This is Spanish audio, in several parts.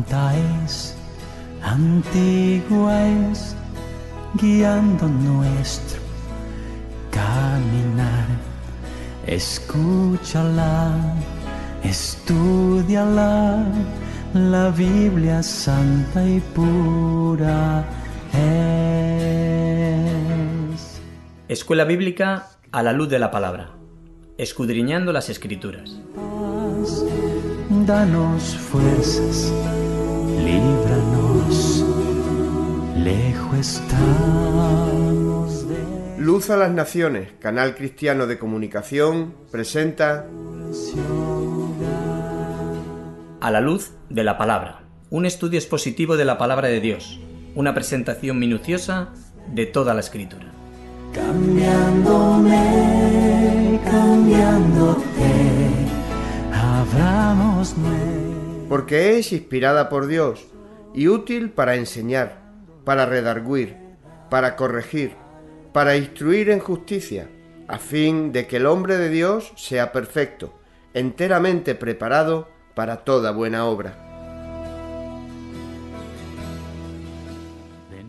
santa es, antigua es, guiando nuestro caminar. Escúchala, estúdiala, la Biblia santa y pura es. Escuela Bíblica a la luz de la palabra, escudriñando las Escrituras. Paz, danos fuerzas, líbranos, lejos estamos de... Luz a las Naciones, canal cristiano de comunicación, presenta A la luz de la palabra, un estudio expositivo de la palabra de Dios, una presentación minuciosa de toda la Escritura. Cambiándome, cambiándote, hablamos porque es inspirada por Dios y útil para enseñar, para redarguir, para corregir, para instruir en justicia, a fin de que el hombre de Dios sea perfecto, enteramente preparado para toda buena obra.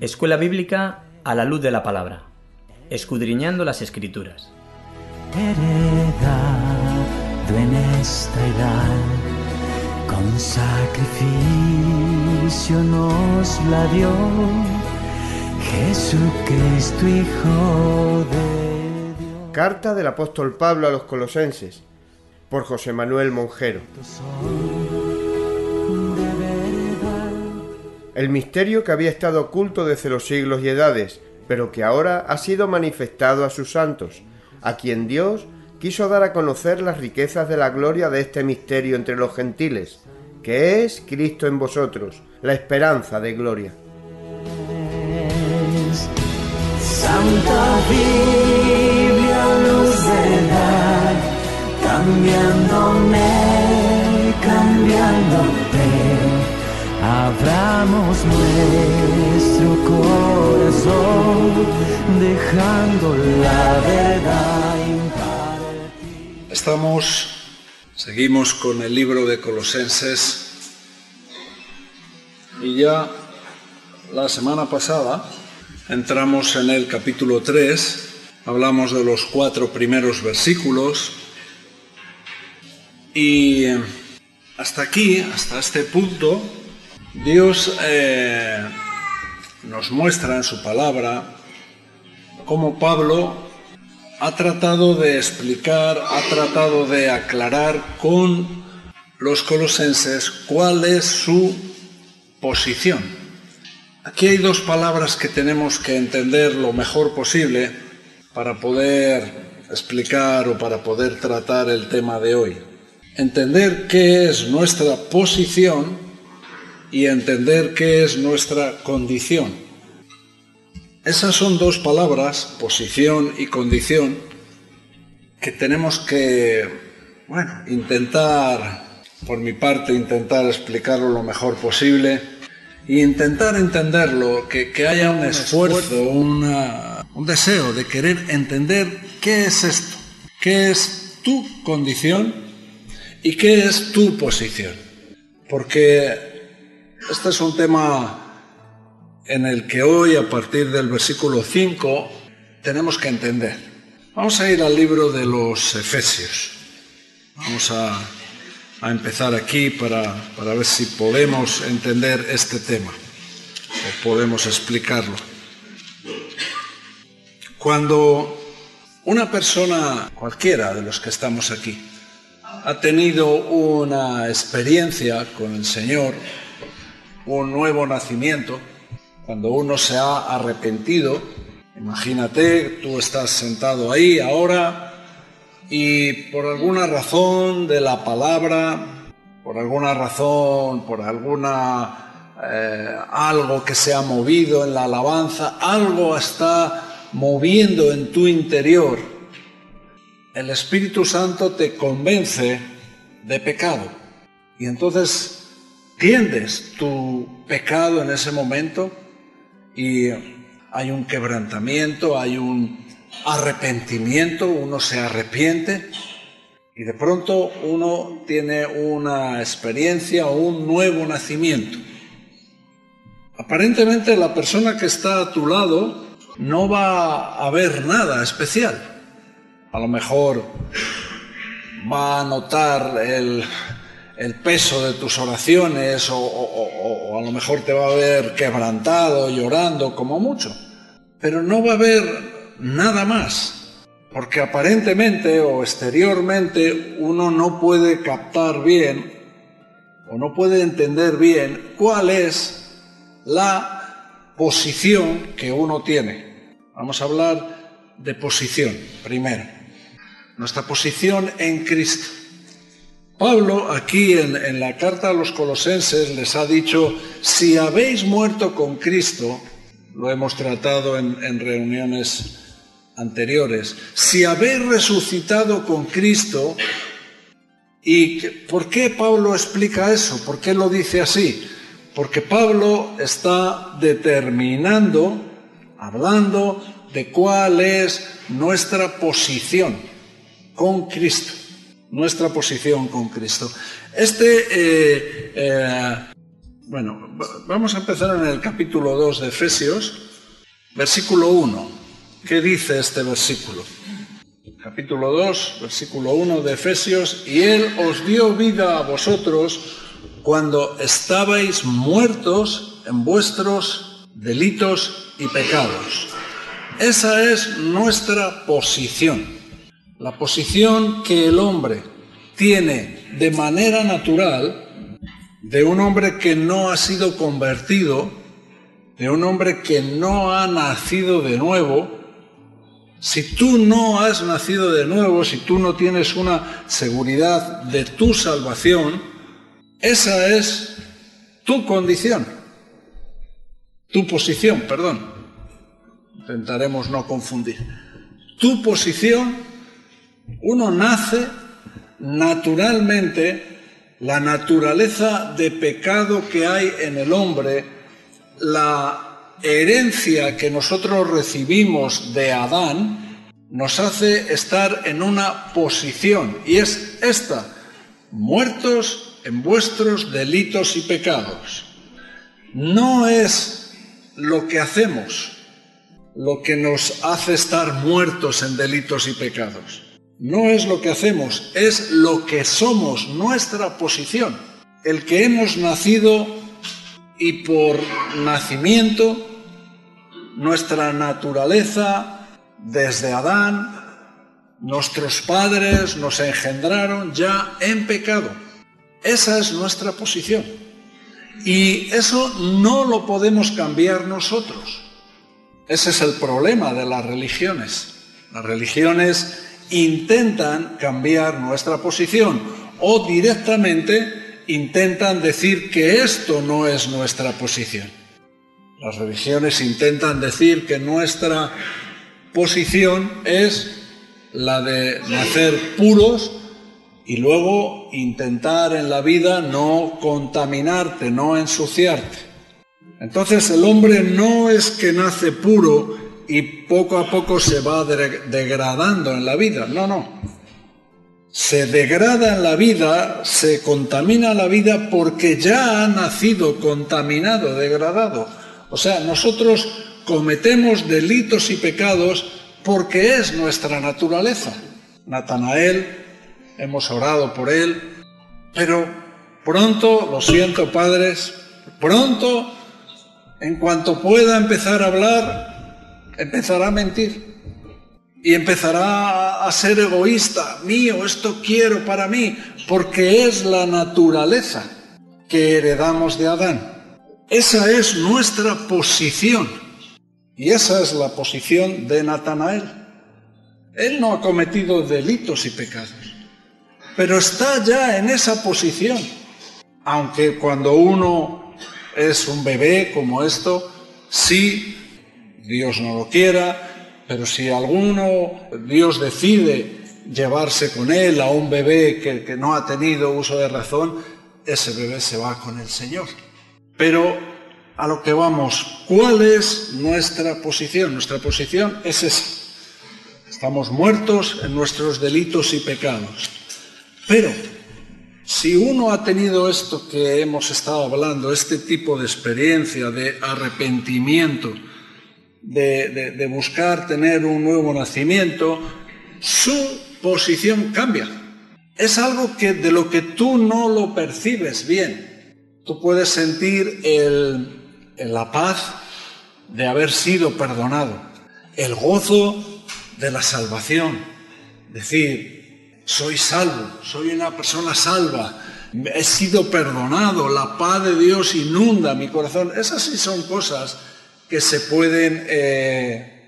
Escuela Bíblica a la luz de la palabra, escudriñando las Escrituras. heredado en esta edad, con sacrificio nos la dio Jesucristo, Hijo de Dios. Carta del apóstol Pablo a los Colosenses, por José Manuel Monjero. El misterio que había estado oculto desde los siglos y edades, pero que ahora ha sido manifestado a sus santos, a quien Dios quiso dar a conocer las riquezas de la gloria de este misterio entre los gentiles, que es Cristo en vosotros, la esperanza de gloria. Santa Biblia, luz de edad, cambiándome, cambiándote, abramos nuestro corazón, dejando la verdad impartir. Seguimos con el libro de Colosenses y ya la semana pasada entramos en el capítulo 3, hablamos de los 4 primeros versículos y hasta aquí, hasta este punto, Dios nos muestra en su palabra cómo Pablo ha tratado de explicar, ha tratado de aclarar con los colosenses cuál es su posición. Aquí hay 2 palabras que tenemos que entender lo mejor posible para poder explicar o para poder tratar el tema de hoy. Entender qué es nuestra posición y entender qué es nuestra condición. Esas son 2 palabras, posición y condición, que tenemos que, por mi parte, intentar explicarlo lo mejor posible e intentar entenderlo, que haya un esfuerzo, un deseo de querer entender qué es esto, qué es tu condición y qué es tu posición. Porque este es un tema en el que hoy, a partir del versículo 5, tenemos que entender. Vamos a ir al libro de los Efesios. Vamos a empezar aquí para ver si podemos entender este tema o podemos explicarlo. Cuando una persona, cualquiera de los que estamos aquí, ha tenido una experiencia con el Señor, un nuevo nacimiento, cuando uno se ha arrepentido, imagínate, tú estás sentado ahí ahora y por alguna razón de la palabra, por alguna razón, por algo que se ha movido en la alabanza, algo está moviendo en tu interior, el Espíritu Santo te convence de pecado y entonces entiendes tu pecado en ese momento y hay un quebrantamiento, hay un arrepentimiento, uno se arrepiente Y de pronto uno tiene una experiencia o un nuevo nacimiento. Aparentemente la persona que está a tu lado no va a ver nada especial. A lo mejor va a notar el peso de tus oraciones o a lo mejor te va a ver quebrantado, llorando, como mucho. Pero no va a ver nada más. Porque aparentemente o exteriormente uno no puede captar bien o no puede entender bien cuál es la posición que uno tiene. Vamos a hablar de posición primero. Nuestra posición en Cristo. Pablo aquí en la carta a los Colosenses les ha dicho, si habéis muerto con Cristo, lo hemos tratado en reuniones anteriores, si habéis resucitado con Cristo. ¿Y por qué Pablo explica eso? ¿Por qué lo dice así? Porque Pablo está determinando, hablando de cuál es nuestra posición con Cristo. Nuestra posición con Cristo. Vamos a empezar en el capítulo 2 de Efesios, versículo 1. ¿Qué dice este versículo? Capítulo 2, versículo 1 de Efesios. Y Él os dio vida a vosotros cuando estabais muertos en vuestros delitos y pecados. Esa es nuestra posición. La posición que el hombre tiene de manera natural, de un hombre que no ha sido convertido, de un hombre que no ha nacido de nuevo. Si tú no has nacido de nuevo, si tú no tienes una seguridad de tu salvación, esa es tu condición, tu posición, perdón. Intentaremos no confundir. Tu posición, uno nace naturalmente, la naturaleza de pecado que hay en el hombre, la herencia que nosotros recibimos de Adán nos hace estar en una posición, y es esta: muertos en vuestros delitos y pecados. No es lo que hacemos lo que nos hace estar muertos en delitos y pecados. No es lo que hacemos, es lo que somos, nuestra posición. El que hemos nacido y por nacimiento, nuestra naturaleza desde Adán, nuestros padres nos engendraron ya en pecado. Esa es nuestra posición. Y eso no lo podemos cambiar nosotros. Ese es el problema de las religiones. Las religiones intentan cambiar nuestra posición o directamente intentan decir que esto no es nuestra posición. Las religiones intentan decir que nuestra posición es la de nacer puros y luego intentar en la vida no contaminarte, no ensuciarte. Entonces el hombre no es que nace puro y poco a poco se va degradando en la vida, no. Se degrada en la vida, se contamina la vida porque ya ha nacido contaminado, degradado. O sea, nosotros cometemos delitos y pecados porque es nuestra naturaleza. Natanael, hemos orado por él, pero pronto, lo siento padres, pronto, en cuanto pueda empezar a hablar, empezará a mentir y empezará a ser egoísta. Mío, esto quiero para mí, porque es la naturaleza que heredamos de Adán. Esa es nuestra posición y esa es la posición de Natanael. Él no ha cometido delitos y pecados, pero está ya en esa posición. Aunque cuando uno es un bebé como esto, sí, Dios no lo quiera, pero si Dios decide llevarse con él a un bebé que no ha tenido uso de razón, ese bebé se va con el Señor. Pero a lo que vamos, ¿cuál es nuestra posición? Nuestra posición es esa. Estamos muertos en nuestros delitos y pecados. Pero si uno ha tenido esto que hemos estado hablando, este tipo de experiencia de arrepentimiento, de buscar tener un nuevo nacimiento, su posición cambia. Es algo de lo que tú no lo percibes bien. Tú puedes sentir la paz de haber sido perdonado, el gozo de la salvación, decir, soy salvo, soy una persona salva, he sido perdonado, la paz de Dios inunda mi corazón. Esas sí son cosas que se pueden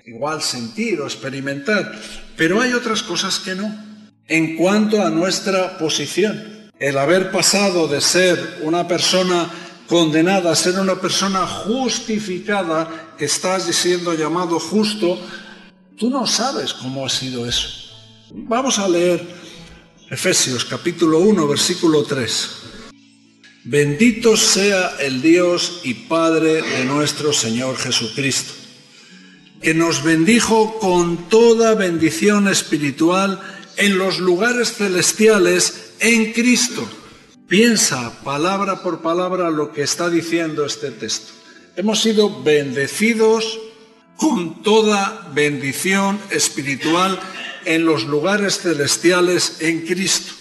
igual sentir o experimentar, pero hay otras cosas que no. En cuanto a nuestra posición, el haber pasado de ser una persona condenada a ser una persona justificada, que estás siendo llamado justo, tú no sabes cómo ha sido eso. Vamos a leer Efesios capítulo 1, versículo 3. Bendito sea el Dios y Padre de nuestro Señor Jesucristo, que nos bendijo con toda bendición espiritual en los lugares celestiales en Cristo. Piensa palabra por palabra lo que está diciendo este texto. Hemos sido bendecidos con toda bendición espiritual en los lugares celestiales en Cristo,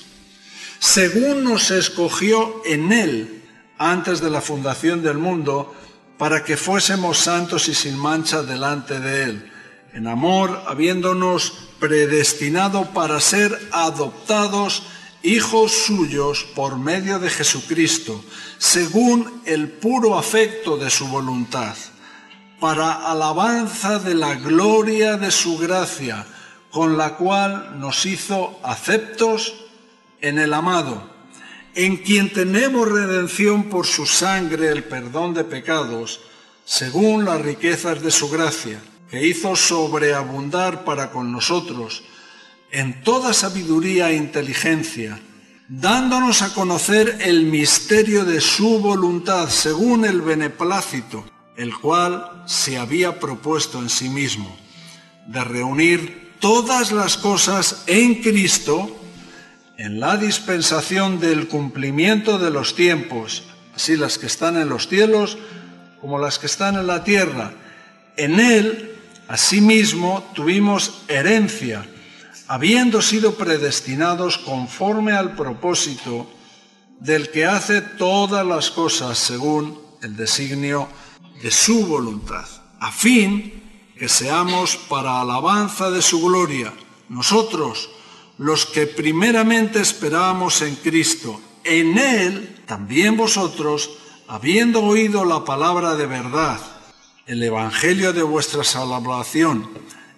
según nos escogió en Él antes de la fundación del mundo, para que fuésemos santos y sin mancha delante de Él, en amor, habiéndonos predestinado para ser adoptados hijos suyos por medio de Jesucristo, según el puro afecto de su voluntad, para alabanza de la gloria de su gracia, con la cual nos hizo aceptos en el amado, en quien tenemos redención por su sangre, el perdón de pecados, según las riquezas de su gracia, que hizo sobreabundar para con nosotros en toda sabiduría e inteligencia, dándonos a conocer el misterio de su voluntad, según el beneplácito, el cual se había propuesto en sí mismo, de reunir todas las cosas en Cristo, en la dispensación del cumplimiento de los tiempos, así las que están en los cielos como las que están en la tierra. En Él, asimismo, tuvimos herencia, habiendo sido predestinados conforme al propósito del que hace todas las cosas según el designio de su voluntad, a fin que seamos para alabanza de su gloria, nosotros, los que primeramente esperábamos en Cristo. En Él, también vosotros, habiendo oído la palabra de verdad, el evangelio de vuestra salvación,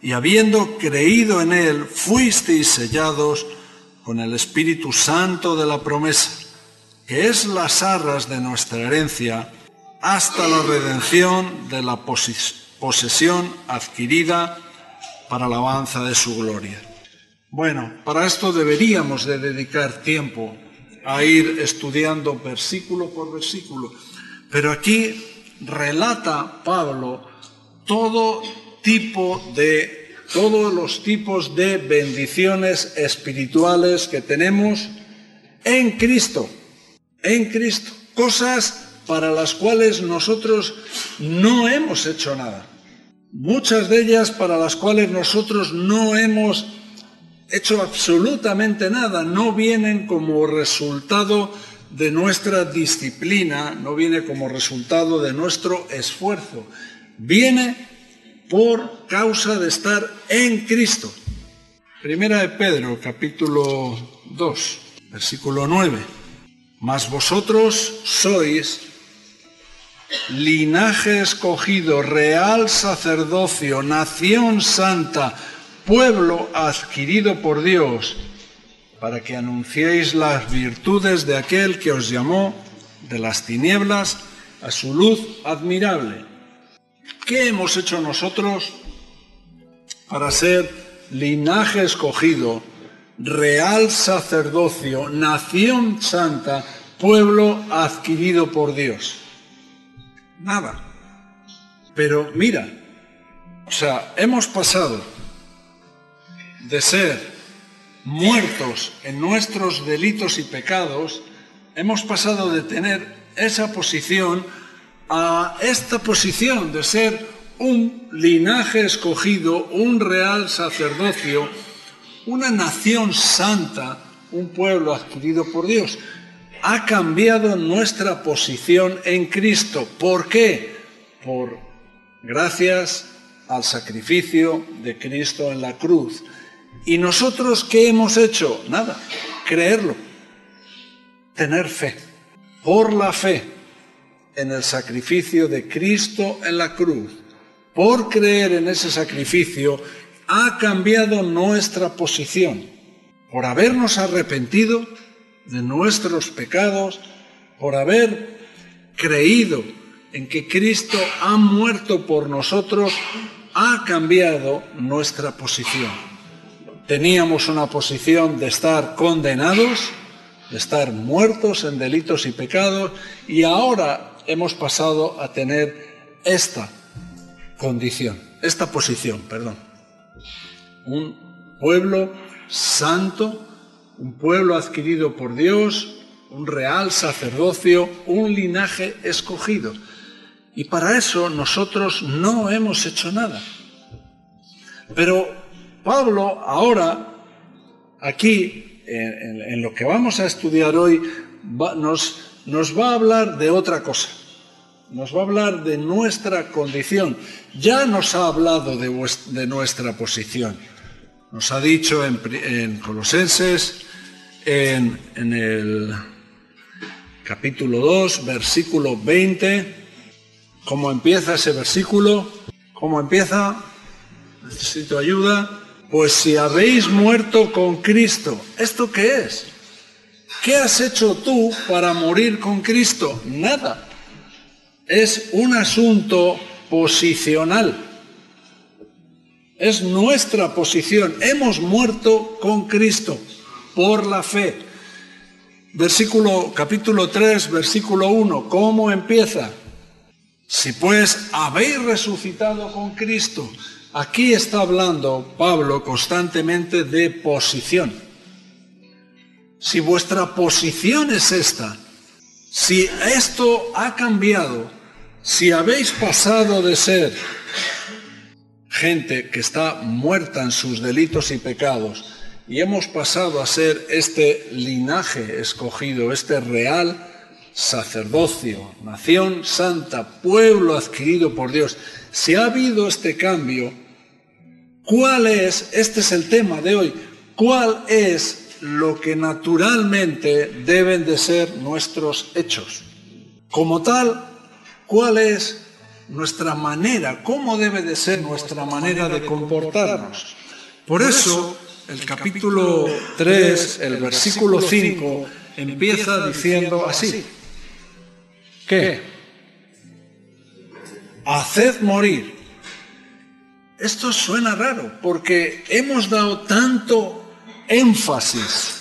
y habiendo creído en Él, fuisteis sellados con el Espíritu Santo de la promesa, que es las arras de nuestra herencia, hasta la redención de la posesión adquirida para alabanza de su gloria. Bueno, para esto deberíamos de dedicar tiempo a ir estudiando versículo por versículo, pero aquí relata Pablo todos los tipos de bendiciones espirituales que tenemos en Cristo, cosas para las cuales nosotros no hemos hecho nada, muchas de ellas para las cuales nosotros no hemos hecho absolutamente nada, no vienen como resultado de nuestra disciplina, no viene como resultado de nuestro esfuerzo, viene por causa de estar en Cristo. Primera de Pedro, capítulo 2, versículo 9. Mas vosotros sois linaje escogido, real sacerdocio, nación santa, pueblo adquirido por Dios, para que anunciéis las virtudes de aquel que os llamó de las tinieblas a su luz admirable. ¿Qué hemos hecho nosotros para ser linaje escogido, real sacerdocio, nación santa, pueblo adquirido por Dios? Nada. Pero mira, hemos pasado de ser muertos en nuestros delitos y pecados, hemos pasado de tener esa posición a esta posición de ser un linaje escogido, un real sacerdocio, una nación santa, un pueblo adquirido por Dios. Ha cambiado nuestra posición en Cristo. ¿Por qué? Gracias al sacrificio de Cristo en la cruz. ¿Y nosotros qué hemos hecho? Nada, creerlo, tener fe. Por la fe en el sacrificio de Cristo en la cruz, por creer en ese sacrificio, ha cambiado nuestra posición. Por habernos arrepentido de nuestros pecados, por haber creído en que Cristo ha muerto por nosotros, ha cambiado nuestra posición. Teníamos una posición de estar condenados, de estar muertos en delitos y pecados, y ahora hemos pasado a tener esta posición. Un pueblo santo, un pueblo adquirido por Dios, un real sacerdocio, un linaje escogido. Y para eso nosotros no hemos hecho nada. Pero Pablo ahora, aquí, en lo que vamos a estudiar hoy, nos va a hablar de otra cosa. Nos va a hablar de nuestra condición. Ya nos ha hablado de nuestra posición. Nos ha dicho en Colosenses, en el capítulo 2, versículo 20, ¿cómo empieza ese versículo? ¿Cómo empieza? Necesito ayuda. Pues si habéis muerto con Cristo, ¿esto qué es? ¿Qué has hecho tú para morir con Cristo? Nada. Es un asunto posicional. Es nuestra posición. Hemos muerto con Cristo por la fe. Capítulo 3, versículo 1. ¿Cómo empieza? Si pues habéis resucitado con Cristo. Aquí está hablando Pablo constantemente de posición. Si vuestra posición es esta, si esto ha cambiado, si habéis pasado de ser gente que está muerta en sus delitos y pecados y hemos pasado a ser este linaje escogido, este real sacerdocio, nación santa, pueblo adquirido por Dios, si ha habido este cambio, ¿cuál es? Este es el tema de hoy. ¿Cuál es lo que naturalmente deben de ser nuestros hechos? Como tal, ¿cuál es nuestra manera? ¿Cómo debe de ser nuestra manera de comportarnos? Por eso, el capítulo 3, el versículo 5, empieza diciendo así. ¿Qué? Haced morir. Esto suena raro, porque hemos dado tanto énfasis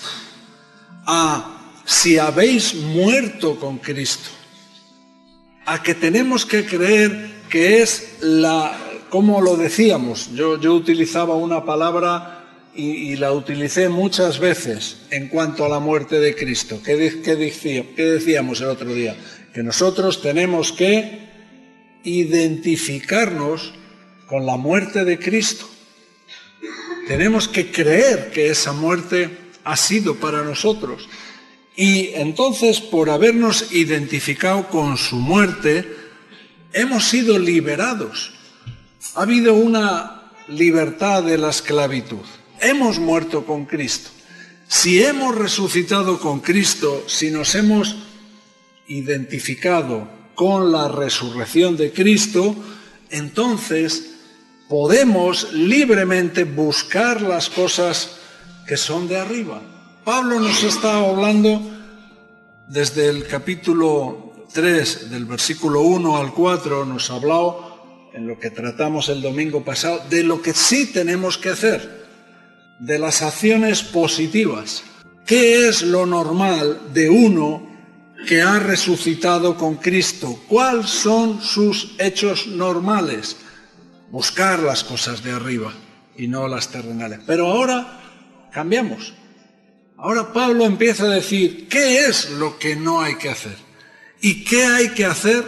a si habéis muerto con Cristo, a que tenemos que creer que es como lo decíamos, yo utilizaba una palabra y la utilicé muchas veces en cuanto a la muerte de Cristo. ¿Qué decíamos el otro día? Que nosotros tenemos que identificarnos con la muerte de Cristo. Tenemos que creer que esa muerte ha sido para nosotros. Y entonces, por habernos identificado con su muerte, hemos sido liberados. Ha habido una libertad de la esclavitud. Hemos muerto con Cristo. Si hemos resucitado con Cristo, si nos hemos identificado con la resurrección de Cristo, entonces podemos libremente buscar las cosas que son de arriba. Pablo nos está hablando desde el capítulo 3, del versículo 1 al 4, nos ha hablado, en lo que tratamos el domingo pasado, de lo que sí tenemos que hacer, de las acciones positivas. ¿Qué es lo normal de uno que ha resucitado con Cristo? ¿Cuáles son sus hechos normales? Buscar las cosas de arriba y no las terrenales. Pero ahora cambiamos. Ahora Pablo empieza a decir qué es lo que no hay que hacer y qué hay que hacer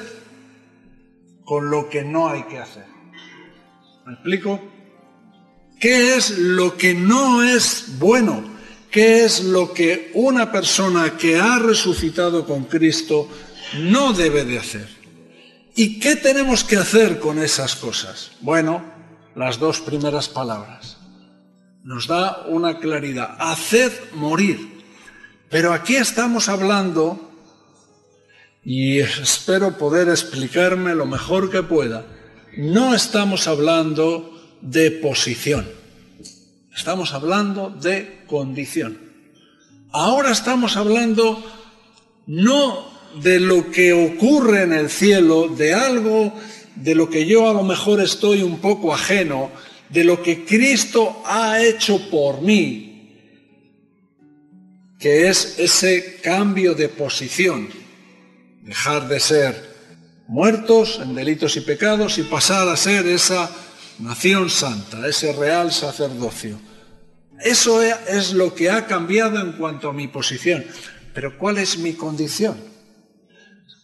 con lo que no hay que hacer. ¿Me explico? ¿Qué es lo que no es bueno? ¿Qué es lo que una persona que ha resucitado con Cristo no debe de hacer? ¿Y qué tenemos que hacer con esas cosas? Bueno, las dos primeras palabras nos da una claridad: haced morir. Pero aquí estamos hablando, y espero poder explicarme lo mejor que pueda, no estamos hablando de posición, estamos hablando de condición. Ahora estamos hablando no de lo que ocurre en el cielo, de algo de lo que yo a lo mejor estoy un poco ajeno, de lo que Cristo ha hecho por mí, que es ese cambio de posición, dejar de ser muertos en delitos y pecados y pasar a ser esa nación santa, ese real sacerdocio. Eso es lo que ha cambiado en cuanto a mi posición. Pero ¿cuál es mi condición?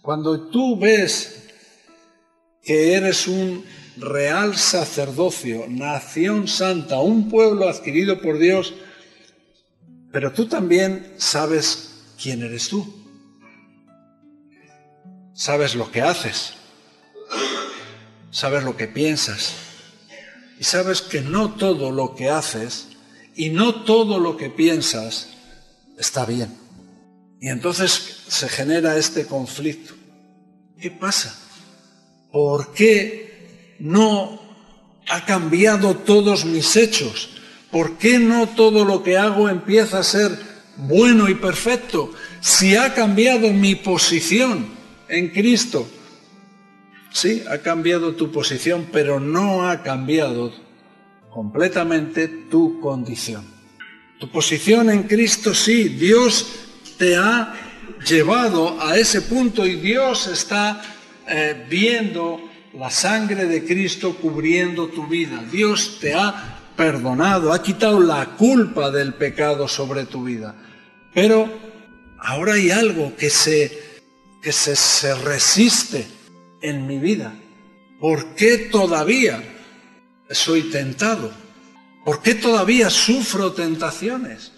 Cuando tú ves que eres un real sacerdocio, nación santa, un pueblo adquirido por Dios, pero tú también sabes quién eres tú. Sabes lo que haces, sabes lo que piensas, y sabes que no todo lo que haces y no todo lo que piensas está bien. Y entonces se genera este conflicto. ¿Qué pasa? ¿Por qué no ha cambiado todos mis hechos? ¿Por qué no todo lo que hago empieza a ser bueno y perfecto? Si ha cambiado mi posición en Cristo. Sí, ha cambiado tu posición, pero no ha cambiado completamente tu condición. Tu posición en Cristo, sí, Dios te ha llevado a ese punto y Dios está viendo la sangre de Cristo cubriendo tu vida. Dios te ha perdonado, ha quitado la culpa del pecado sobre tu vida. Pero ahora hay algo que se resiste en mi vida. ¿Por qué todavía soy tentado? ¿Por qué todavía sufro tentaciones?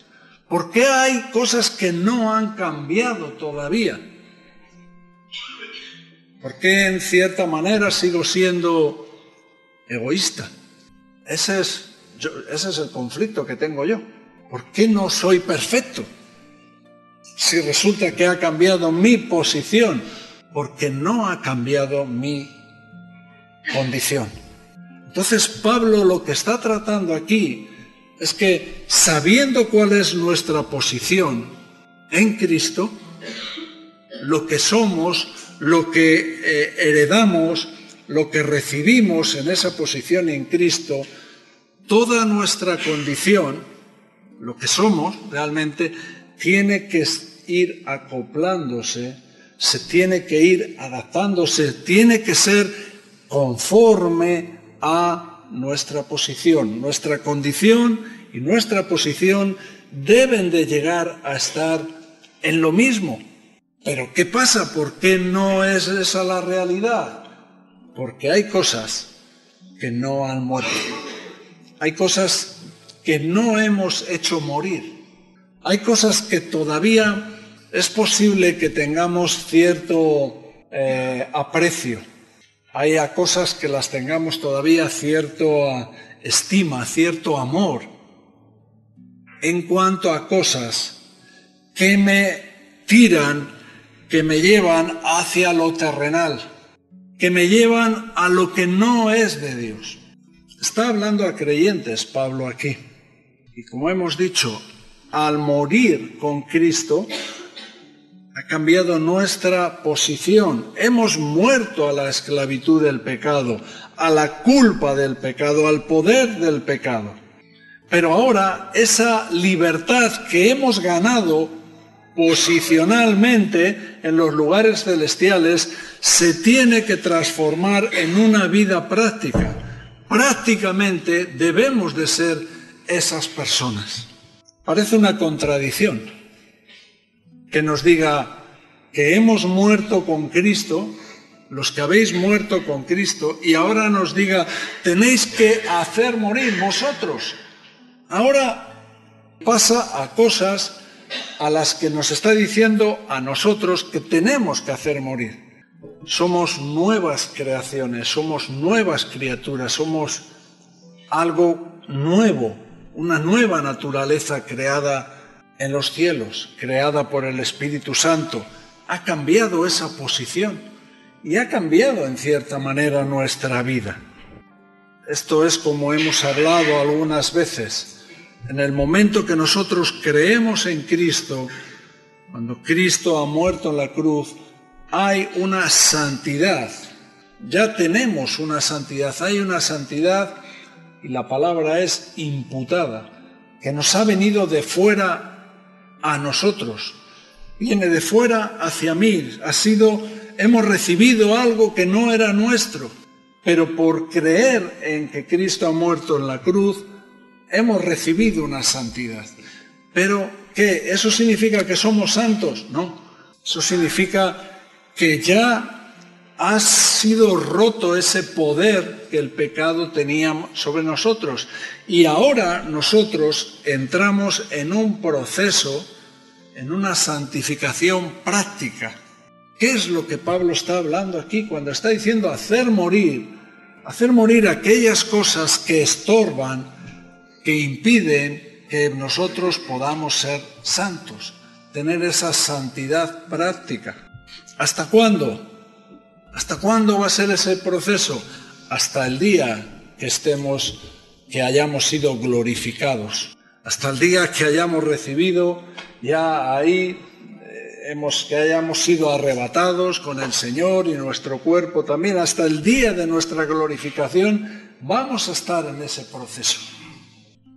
¿Por qué hay cosas que no han cambiado todavía? ¿Por qué en cierta manera sigo siendo egoísta? Ese es el conflicto que tengo yo. ¿Por qué no soy perfecto? Si resulta que ha cambiado mi posición, porque no ha cambiado mi condición. Entonces Pablo lo que está tratando aquí es que, sabiendo cuál es nuestra posición en Cristo, lo que somos, lo que heredamos, lo que recibimos en esa posición en Cristo, toda nuestra condición, lo que somos realmente, tiene que ir acoplándose, se tiene que ir adaptándose, tiene que ser conforme a nuestra posición. Nuestra condición y nuestra posición deben de llegar a estar en lo mismo. Pero ¿qué pasa? ¿Por qué no es esa la realidad? Porque hay cosas que no han muerto. Hay cosas que no hemos hecho morir. Hay cosas que todavía es posible que tengamos cierto aprecio. Hay cosas que las tengamos todavía cierta estima, cierto amor. En cuanto a cosas que me tiran, que me llevan hacia lo terrenal, que me llevan a lo que no es de Dios. Está hablando a creyentes Pablo aquí. Y como hemos dicho, al morir con Cristo, ha cambiado nuestra posición. Hemos muerto a la esclavitud del pecado, a la culpa del pecado, al poder del pecado. Pero ahora esa libertad que hemos ganado posicionalmente en los lugares celestiales se tiene que transformar en una vida práctica. Prácticamente debemos de ser esas personas. Parece una contradicción que nos diga que hemos muerto con Cristo, los que habéis muerto con Cristo, y ahora nos diga, tenéis que hacer morir vosotros. Ahora pasa a cosas a las que nos está diciendo a nosotros que tenemos que hacer morir. Somos nuevas creaciones, somos nuevas criaturas, somos algo nuevo, una nueva naturaleza creada en los cielos, creada por el Espíritu Santo. Ha cambiado esa posición y ha cambiado en cierta manera nuestra vida. Esto es como hemos hablado algunas veces. En el momento que nosotros creemos en Cristo, cuando Cristo ha muerto en la cruz, hay una santidad. Ya tenemos una santidad, hay una santidad, y la palabra es imputada, que nos ha venido de fuera a nosotros. Viene de fuera hacia mí. Hemos recibido algo que no era nuestro, pero por creer en que Cristo ha muerto en la cruz, hemos recibido una santidad. Pero, ¿qué? ¿Eso significa que somos santos? No. Eso significa que ya ha sido roto ese poder que el pecado tenía sobre nosotros. Y ahora nosotros entramos en un proceso, en una santificación práctica. ¿Qué es lo que Pablo está hablando aquí cuando está diciendo hacer morir aquellas cosas que estorban, que impiden que nosotros podamos ser santos, tener esa santidad práctica? ¿Hasta cuándo? ¿Hasta cuándo va a ser ese proceso? Hasta el día que hayamos sido glorificados. Hasta el día que hayamos recibido, ya ahí, que hayamos sido arrebatados con el Señor y nuestro cuerpo también. Hasta el día de nuestra glorificación vamos a estar en ese proceso.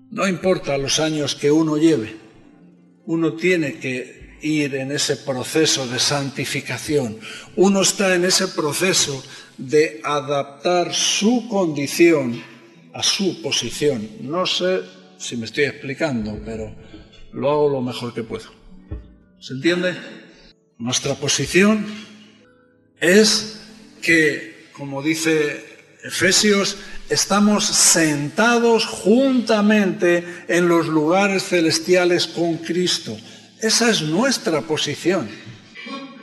No importa los años que uno lleve, uno tiene que ir en ese proceso de santificación. Uno está en ese proceso de adaptar su condición a su posición. No sé si me estoy explicando, pero lo hago lo mejor que puedo. ¿Se entiende? Nuestra posición es que, como dice Efesios, estamos sentados juntamente en los lugares celestiales con Cristo. Esa es nuestra posición,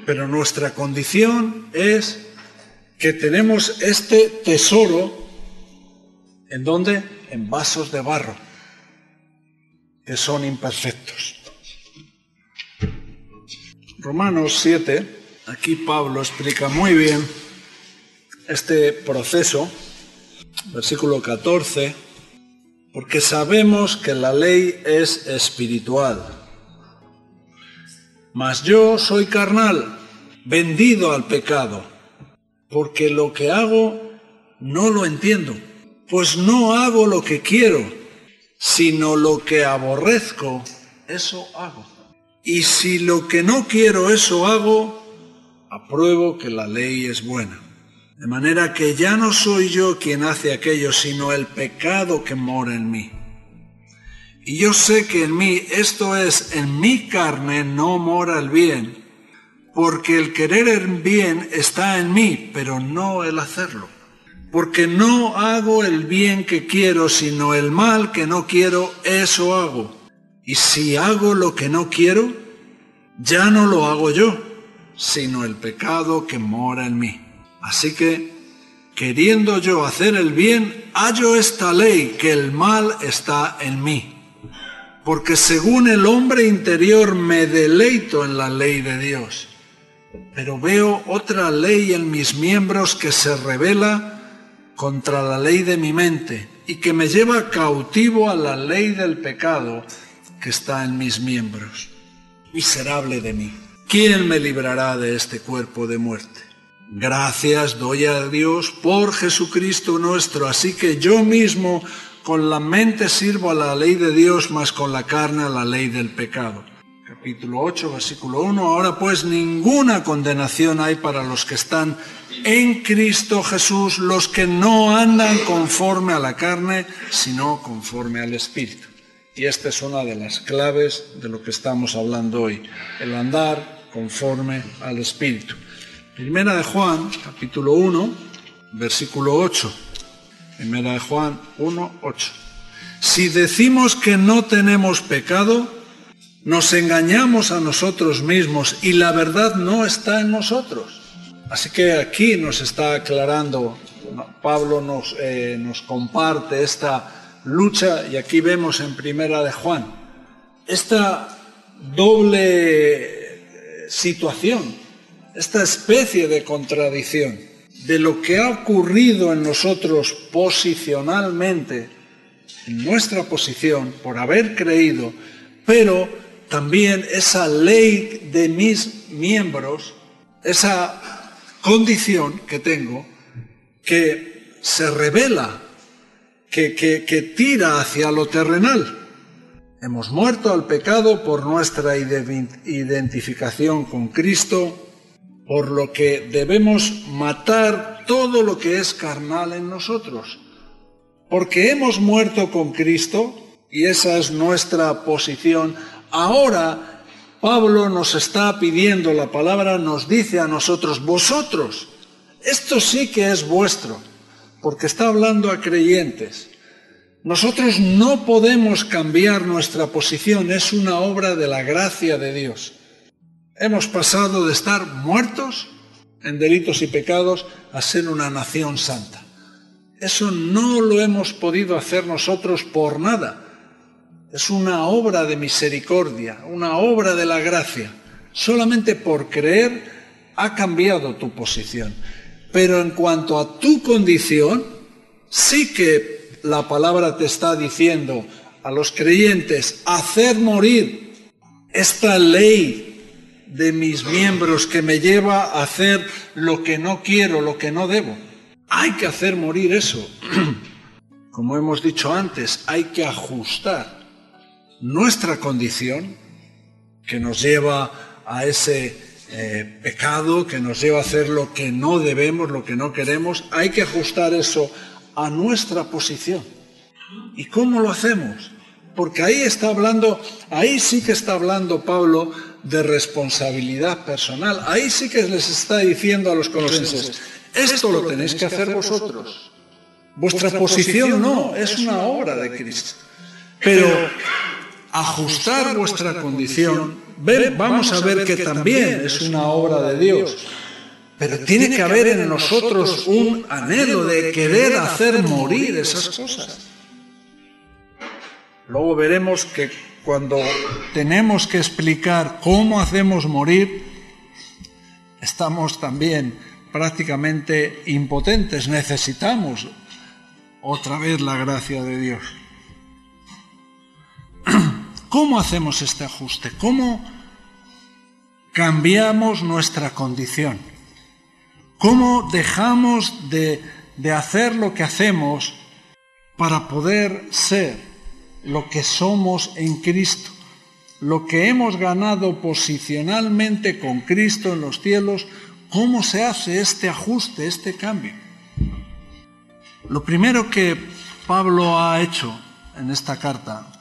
pero nuestra condición es que tenemos este tesoro, ¿en dónde? En vasos de barro, que son imperfectos. Romanos 7, aquí Pablo explica muy bien este proceso, versículo 14, porque sabemos que la ley es espiritual, mas yo soy carnal, vendido al pecado, porque lo que hago no lo entiendo, pues no hago lo que quiero, sino lo que aborrezco, eso hago. Y si lo que no quiero, eso hago, apruebo que la ley es buena. De manera que ya no soy yo quien hace aquello, sino el pecado que mora en mí. Y yo sé que en mí, esto es, en mi carne, no mora el bien, porque el querer el bien está en mí, pero no el hacerlo. Porque no hago el bien que quiero, sino el mal que no quiero, eso hago. Y si hago lo que no quiero, ya no lo hago yo, sino el pecado que mora en mí. Así que, queriendo yo hacer el bien, hallo esta ley, que el mal está en mí. Porque según el hombre interior me deleito en la ley de Dios. Pero veo otra ley en mis miembros que se rebela contra la ley de mi mente y que me lleva cautivo a la ley del pecado que está en mis miembros. Miserable de mí, ¿quién me librará de este cuerpo de muerte? Gracias doy a Dios por Jesucristo nuestro, así que yo mismo con la mente sirvo a la ley de Dios, mas con la carne a la ley del pecado. Capítulo 8, versículo 1. Ahora pues ninguna condenación hay para los que están en Cristo Jesús, los que no andan conforme a la carne, sino conforme al Espíritu. Y esta es una de las claves de lo que estamos hablando hoy, el andar conforme al Espíritu. Primera de Juan, capítulo 1, versículo 8. Primera de Juan 1, 8. Si decimos que no tenemos pecado, nos engañamos a nosotros mismos y la verdad no está en nosotros. Así que aquí nos está aclarando, Pablo nos comparte esta lucha, y aquí vemos en Primera de Juan esta doble situación, esta especie de contradicción de lo que ha ocurrido en nosotros posicionalmente, en nuestra posición, por haber creído, pero también esa ley de mis miembros, esa condición que tengo, que se revela, que tira hacia lo terrenal. Hemos muerto al pecado por nuestra identificación con Cristo, por lo que debemos matar todo lo que es carnal en nosotros. Porque hemos muerto con Cristo, y esa es nuestra posición. Ahora Pablo nos está pidiendo, la palabra nos dice a nosotros, vosotros, esto sí que es vuestro, porque está hablando a creyentes. Nosotros no podemos cambiar nuestra posición, es una obra de la gracia de Dios. Hemos pasado de estar muertos en delitos y pecados a ser una nación santa. Eso no lo hemos podido hacer nosotros por nada. Es una obra de misericordia, una obra de la gracia. Solamente por creer ha cambiado tu posición. Pero en cuanto a tu condición, sí que la palabra te está diciendo a los creyentes, hacer morir esta ley de mis miembros que me lleva a hacer lo que no quiero, lo que no debo. Hay que hacer morir eso. Como hemos dicho antes, hay que ajustar nuestra condición que nos lleva a ese pecado, que nos lleva a hacer lo que no debemos, lo que no queremos. Hay que ajustar eso a nuestra posición. ¿Y cómo lo hacemos? Porque ahí sí que está hablando Pablo de responsabilidad personal. Ahí sí que les está diciendo a los colosenses, esto lo tenéis que hacer vosotros. Vuestra posición no, es una obra de Cristo. Pero ajustar vuestra condición, vamos a ver que también es una obra de Dios. Pero tiene que haber en nosotros un anhelo de querer hacer morir esas cosas. Luego veremos que cuando tenemos que explicar cómo hacemos morir, estamos también prácticamente impotentes. Necesitamos otra vez la gracia de Dios. ¿Cómo hacemos este ajuste? ¿Cómo cambiamos nuestra condición? ¿Cómo dejamos de hacer lo que hacemos para poder ser lo que somos en Cristo? Lo que hemos ganado posicionalmente con Cristo en los cielos, ¿cómo se hace este ajuste, este cambio? Lo primero que Pablo ha hecho en esta carta,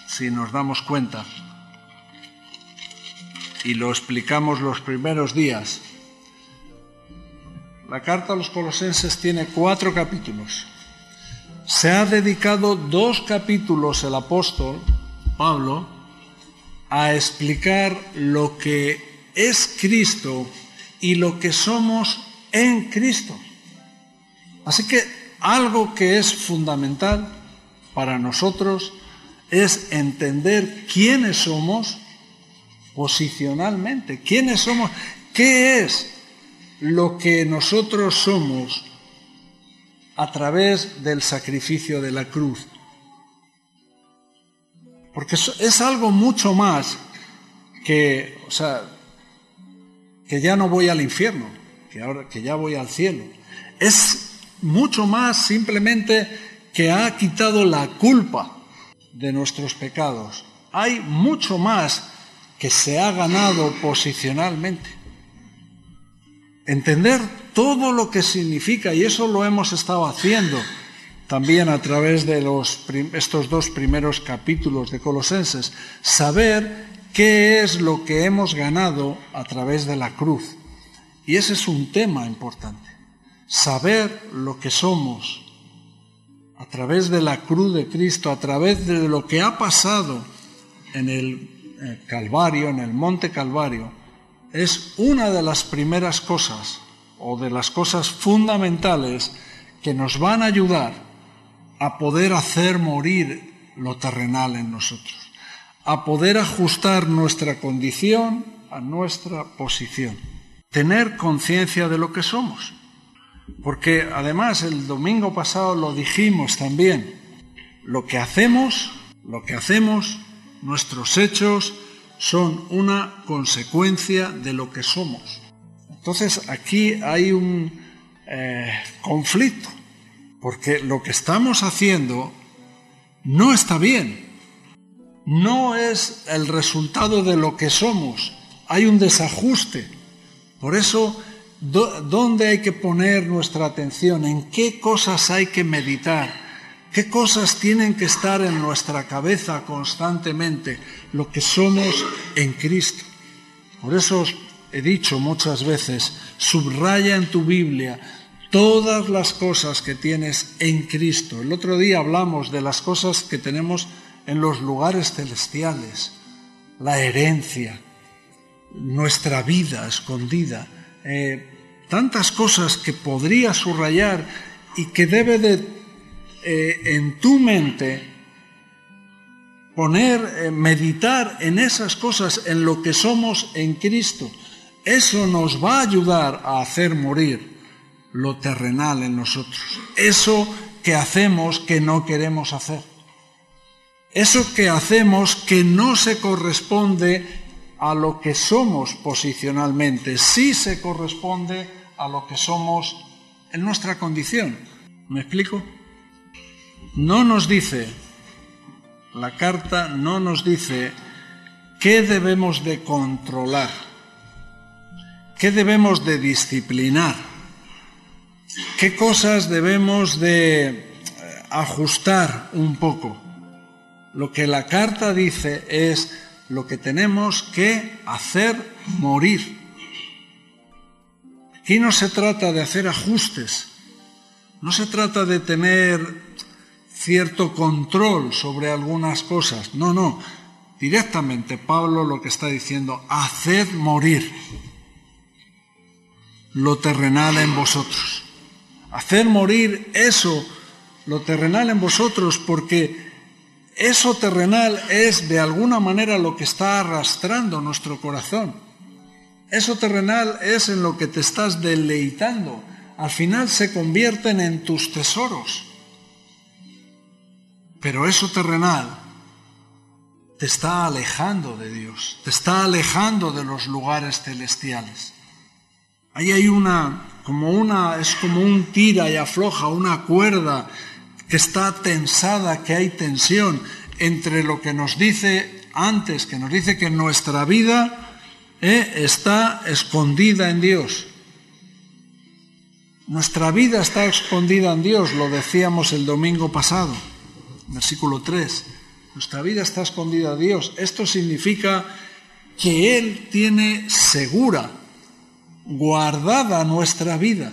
si nos damos cuenta, y lo explicamos los primeros días, la carta a los Colosenses tiene 4 capítulos. Se ha dedicado 2 capítulos el apóstol Pablo a explicar lo que es Cristo y lo que somos en Cristo. Así que algo que es fundamental para nosotros es entender quiénes somos posicionalmente, quiénes somos, qué es lo que nosotros somos a través del sacrificio de la cruz. Porque es algo mucho más que ya no voy al infierno, que ya voy al cielo. Es mucho más simplemente que ha quitado la culpa de nuestros pecados. Hay mucho más que se ha ganado posicionalmente. Entender todo lo que significa, y eso lo hemos estado haciendo también a través de estos 2 primeros capítulos de Colosenses, saber qué es lo que hemos ganado a través de la cruz. Y ese es un tema importante. Saber lo que somos a través de la cruz de Cristo, a través de lo que ha pasado en el Calvario, en el Monte Calvario, es una de las primeras cosas o de las cosas fundamentales que nos van a ayudar a poder hacer morir lo terrenal en nosotros, a poder ajustar nuestra condición a nuestra posición, tener conciencia de lo que somos. Porque además el domingo pasado lo dijimos también, lo que hacemos, nuestros hechos son una consecuencia de lo que somos. Entonces aquí hay un conflicto, porque lo que estamos haciendo no está bien, no es el resultado de lo que somos, hay un desajuste. Por eso, ¿dónde hay que poner nuestra atención? ¿En qué cosas hay que meditar? ¿Qué cosas tienen que estar en nuestra cabeza constantemente? Lo que somos en Cristo. Por eso os he dicho muchas veces, subraya en tu Biblia todas las cosas que tienes en Cristo. El otro día hablamos de las cosas que tenemos en los lugares celestiales, la herencia, nuestra vida escondida, tantas cosas que podría subrayar y que debe de en tu mente meditar en esas cosas, en lo que somos en Cristo. Eso nos va a ayudar a hacer morir lo terrenal en nosotros. Eso que hacemos que no queremos hacer. Eso que hacemos que no se corresponde a lo que somos posicionalmente. Sí se corresponde a lo que somos en nuestra condición. ¿Me explico? No nos dice, la carta no nos dice qué debemos de controlar, qué debemos de disciplinar, qué cosas debemos de ajustar un poco. Lo que la carta dice es lo que tenemos que hacer morir. Aquí no se trata de hacer ajustes, no se trata de tener cierto control sobre algunas cosas. No, directamente Pablo lo que está diciendo, haced morir lo terrenal en vosotros. Hacer morir eso, lo terrenal en vosotros, porque eso terrenal es de alguna manera lo que está arrastrando nuestro corazón. Eso terrenal es en lo que te estás deleitando. Al final se convierten en tus tesoros. Pero eso terrenal te está alejando de Dios, te está alejando de los lugares celestiales. Ahí hay es como un tira y afloja, una cuerda que está tensada, que hay tensión entre lo que nos dice antes, que nos dice que nuestra vida está escondida en Dios. Nuestra vida está escondida en Dios, lo decíamos el domingo pasado, versículo 3. Nuestra vida está escondida en Dios. Esto significa que Él tiene segura, guardada nuestra vida.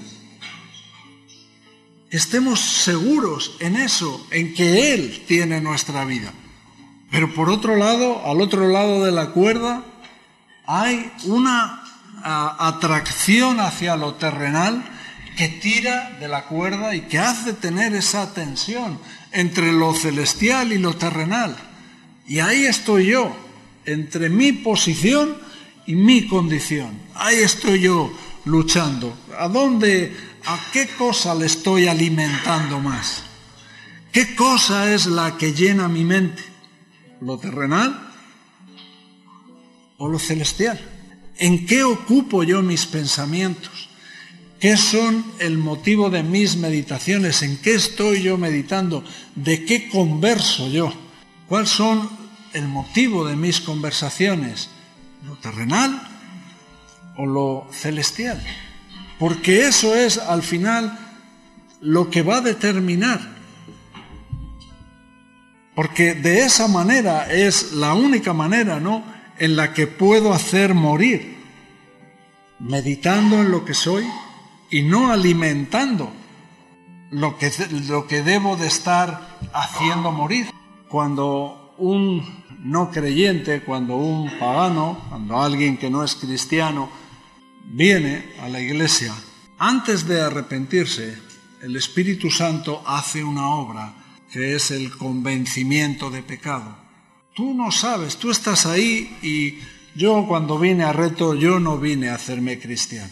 Que estemos seguros en eso, en que Él tiene nuestra vida. Pero por otro lado, al otro lado de la cuerda, hay una atracción hacia lo terrenal que tira de la cuerda y que hace tener esa tensión entre lo celestial y lo terrenal. Y ahí estoy yo, entre mi posición y mi condición. Ahí estoy yo luchando. ¿A qué cosa le estoy alimentando más? ¿Qué cosa es la que llena mi mente? ¿Lo terrenal o lo celestial? ¿En qué ocupo yo mis pensamientos? ¿Qué son el motivo de mis meditaciones? ¿En qué estoy yo meditando? ¿De qué converso yo? ¿Cuál son el motivo de mis conversaciones? ¿Lo terrenal o lo celestial? Porque eso es al final lo que va a determinar Porque de esa manera es la única manera, ¿no?, en la que puedo hacer morir, meditando en lo que soy y no alimentando lo que debo de estar haciendo morir. Cuando un no creyente, cuando un pagano, cuando alguien que no es cristiano viene a la iglesia, antes de arrepentirse, el Espíritu Santo hace una obra que es el convencimiento de pecado. Tú no sabes, tú estás ahí, y yo cuando vine a Reto, yo no vine a hacerme cristiano.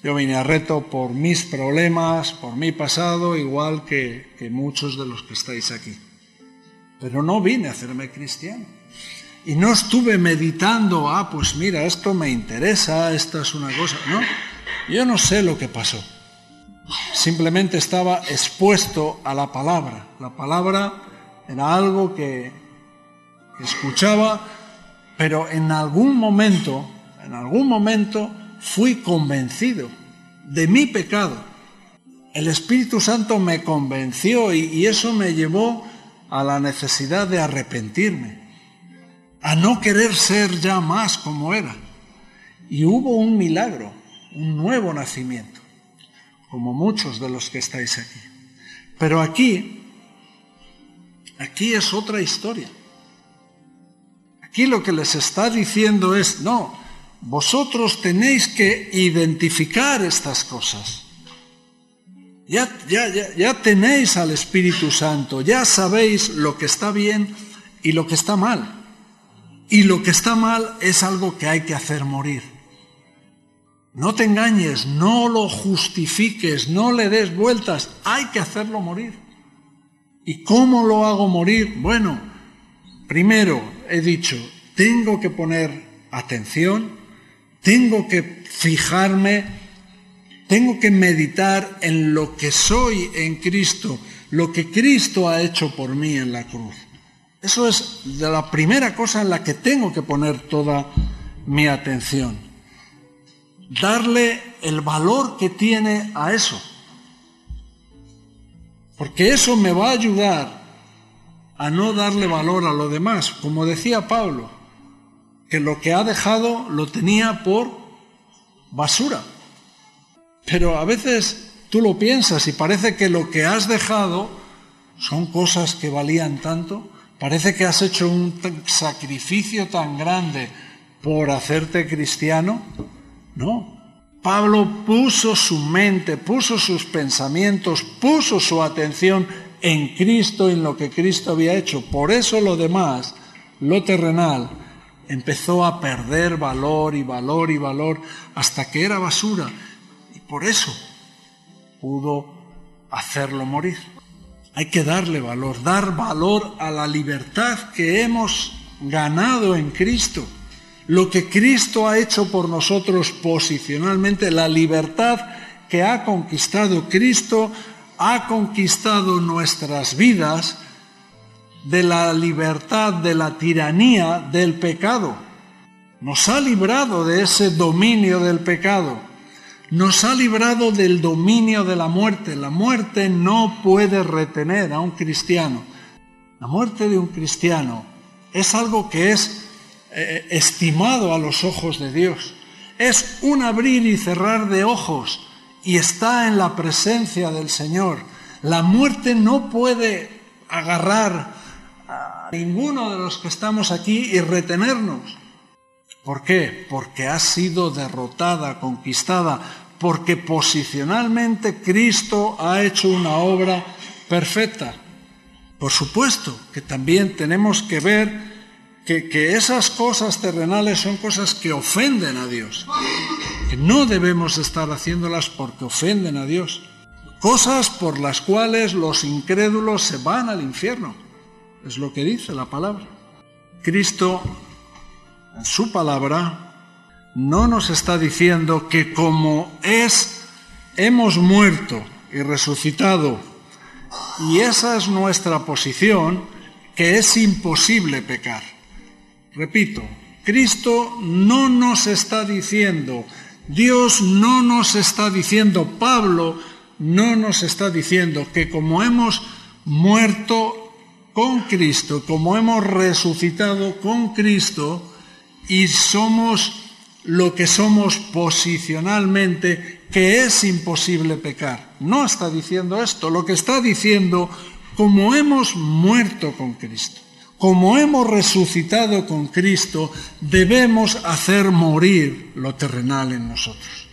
Yo vine a Reto por mis problemas, por mi pasado, igual que muchos de los que estáis aquí. Pero no vine a hacerme cristiano. Y no estuve meditando, pues mira, esto me interesa, esta es una cosa. No, yo no sé lo que pasó. Simplemente estaba expuesto a la palabra. La palabra era algo que escuchaba, pero en algún momento fui convencido de mi pecado. El Espíritu Santo me convenció y eso me llevó a la necesidad de arrepentirme, a no querer ser ya más como era. Y hubo un milagro, un nuevo nacimiento, como muchos de los que estáis aquí. Pero aquí es otra historia. Aquí lo que les está diciendo es, no, vosotros tenéis que identificar estas cosas. Ya tenéis al Espíritu Santo, ya sabéis lo que está bien y lo que está mal. Y lo que está mal es algo que hay que hacer morir. No te engañes, no lo justifiques, no le des vueltas, hay que hacerlo morir. ¿Y cómo lo hago morir? Bueno, primero he dicho, tengo que poner atención, tengo que fijarme, tengo que meditar en lo que soy en Cristo, lo que Cristo ha hecho por mí en la cruz. Eso es la primera cosa en la que tengo que poner toda mi atención. Darle el valor que tiene a eso. Porque eso me va a ayudar a no darle valor a lo demás. Como decía Pablo, que lo que ha dejado lo tenía por basura. Pero a veces tú lo piensas y parece que lo que has dejado son cosas que valían tanto. Parece que has hecho un sacrificio tan grande por hacerte cristiano. No. Pablo puso su mente, puso sus pensamientos, puso su atención en Cristo, en lo que Cristo había hecho. Por eso lo demás, lo terrenal, empezó a perder valor y valor y valor hasta que era basura. Y por eso pudo hacerlo morir. Hay que darle valor, dar valor a la libertad que hemos ganado en Cristo. Lo que Cristo ha hecho por nosotros posicionalmente, la libertad que ha conquistado Cristo, ha conquistado nuestras vidas de la libertad, de la tiranía del pecado. Nos ha librado de ese dominio del pecado. Nos ha librado del dominio de la muerte. La muerte no puede retener a un cristiano. La muerte de un cristiano es algo que es estimado a los ojos de Dios. Es un abrir y cerrar de ojos y está en la presencia del Señor. La muerte no puede agarrar a ninguno de los que estamos aquí y retenernos. ¿Por qué? Porque ha sido derrotada, conquistada, porque posicionalmente Cristo ha hecho una obra perfecta. Por supuesto que también tenemos que ver que esas cosas terrenales son cosas que ofenden a Dios, que no debemos estar haciéndolas porque ofenden a Dios. Cosas por las cuales los incrédulos se van al infierno. Es lo que dice la palabra. Cristo, en su palabra, no nos está diciendo que como hemos muerto y resucitado, y esa es nuestra posición, que es imposible pecar. Repito, Cristo no nos está diciendo, Dios no nos está diciendo, Pablo no nos está diciendo que como hemos muerto con Cristo, como hemos resucitado con Cristo y somos lo que somos posicionalmente, que es imposible pecar. No está diciendo esto, lo que está diciendo, como hemos muerto con Cristo, como hemos resucitado con Cristo, debemos hacer morir lo terrenal en nosotros.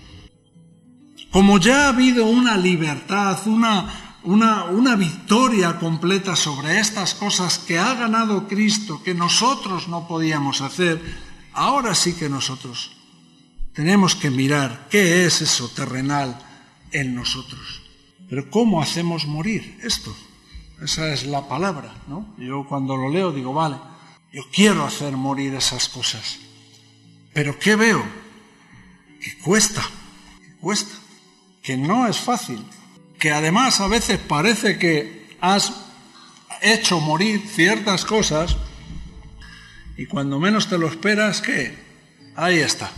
Como ya ha habido una libertad, una victoria completa sobre estas cosas que ha ganado Cristo, que nosotros no podíamos hacer, ahora sí que nosotros tenemos que mirar qué es eso terrenal en nosotros. Pero ¿cómo hacemos morir esto? Esa es la palabra, ¿no? Yo cuando lo leo digo, vale, yo quiero hacer morir esas cosas. Pero ¿qué veo? Que cuesta, que no es fácil, que además a veces parece que has hecho morir ciertas cosas y cuando menos te lo esperas, ¿qué? Ahí está,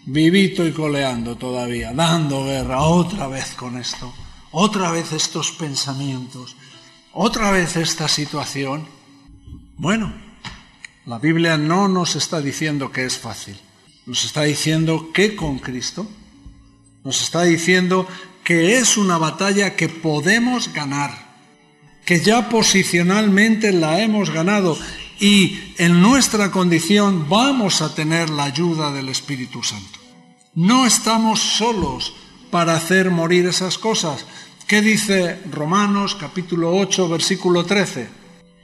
vivito y coleando todavía, dando guerra otra vez con esto, otra vez estos pensamientos, otra vez esta situación. Bueno, la Biblia no nos está diciendo que es fácil, nos está diciendo que con Cristo, nos está diciendo que es una batalla que podemos ganar, que ya posicionalmente la hemos ganado y en nuestra condición vamos a tener la ayuda del Espíritu Santo. No estamos solos para hacer morir esas cosas. ¿Qué dice Romanos capítulo 8, versículo 13?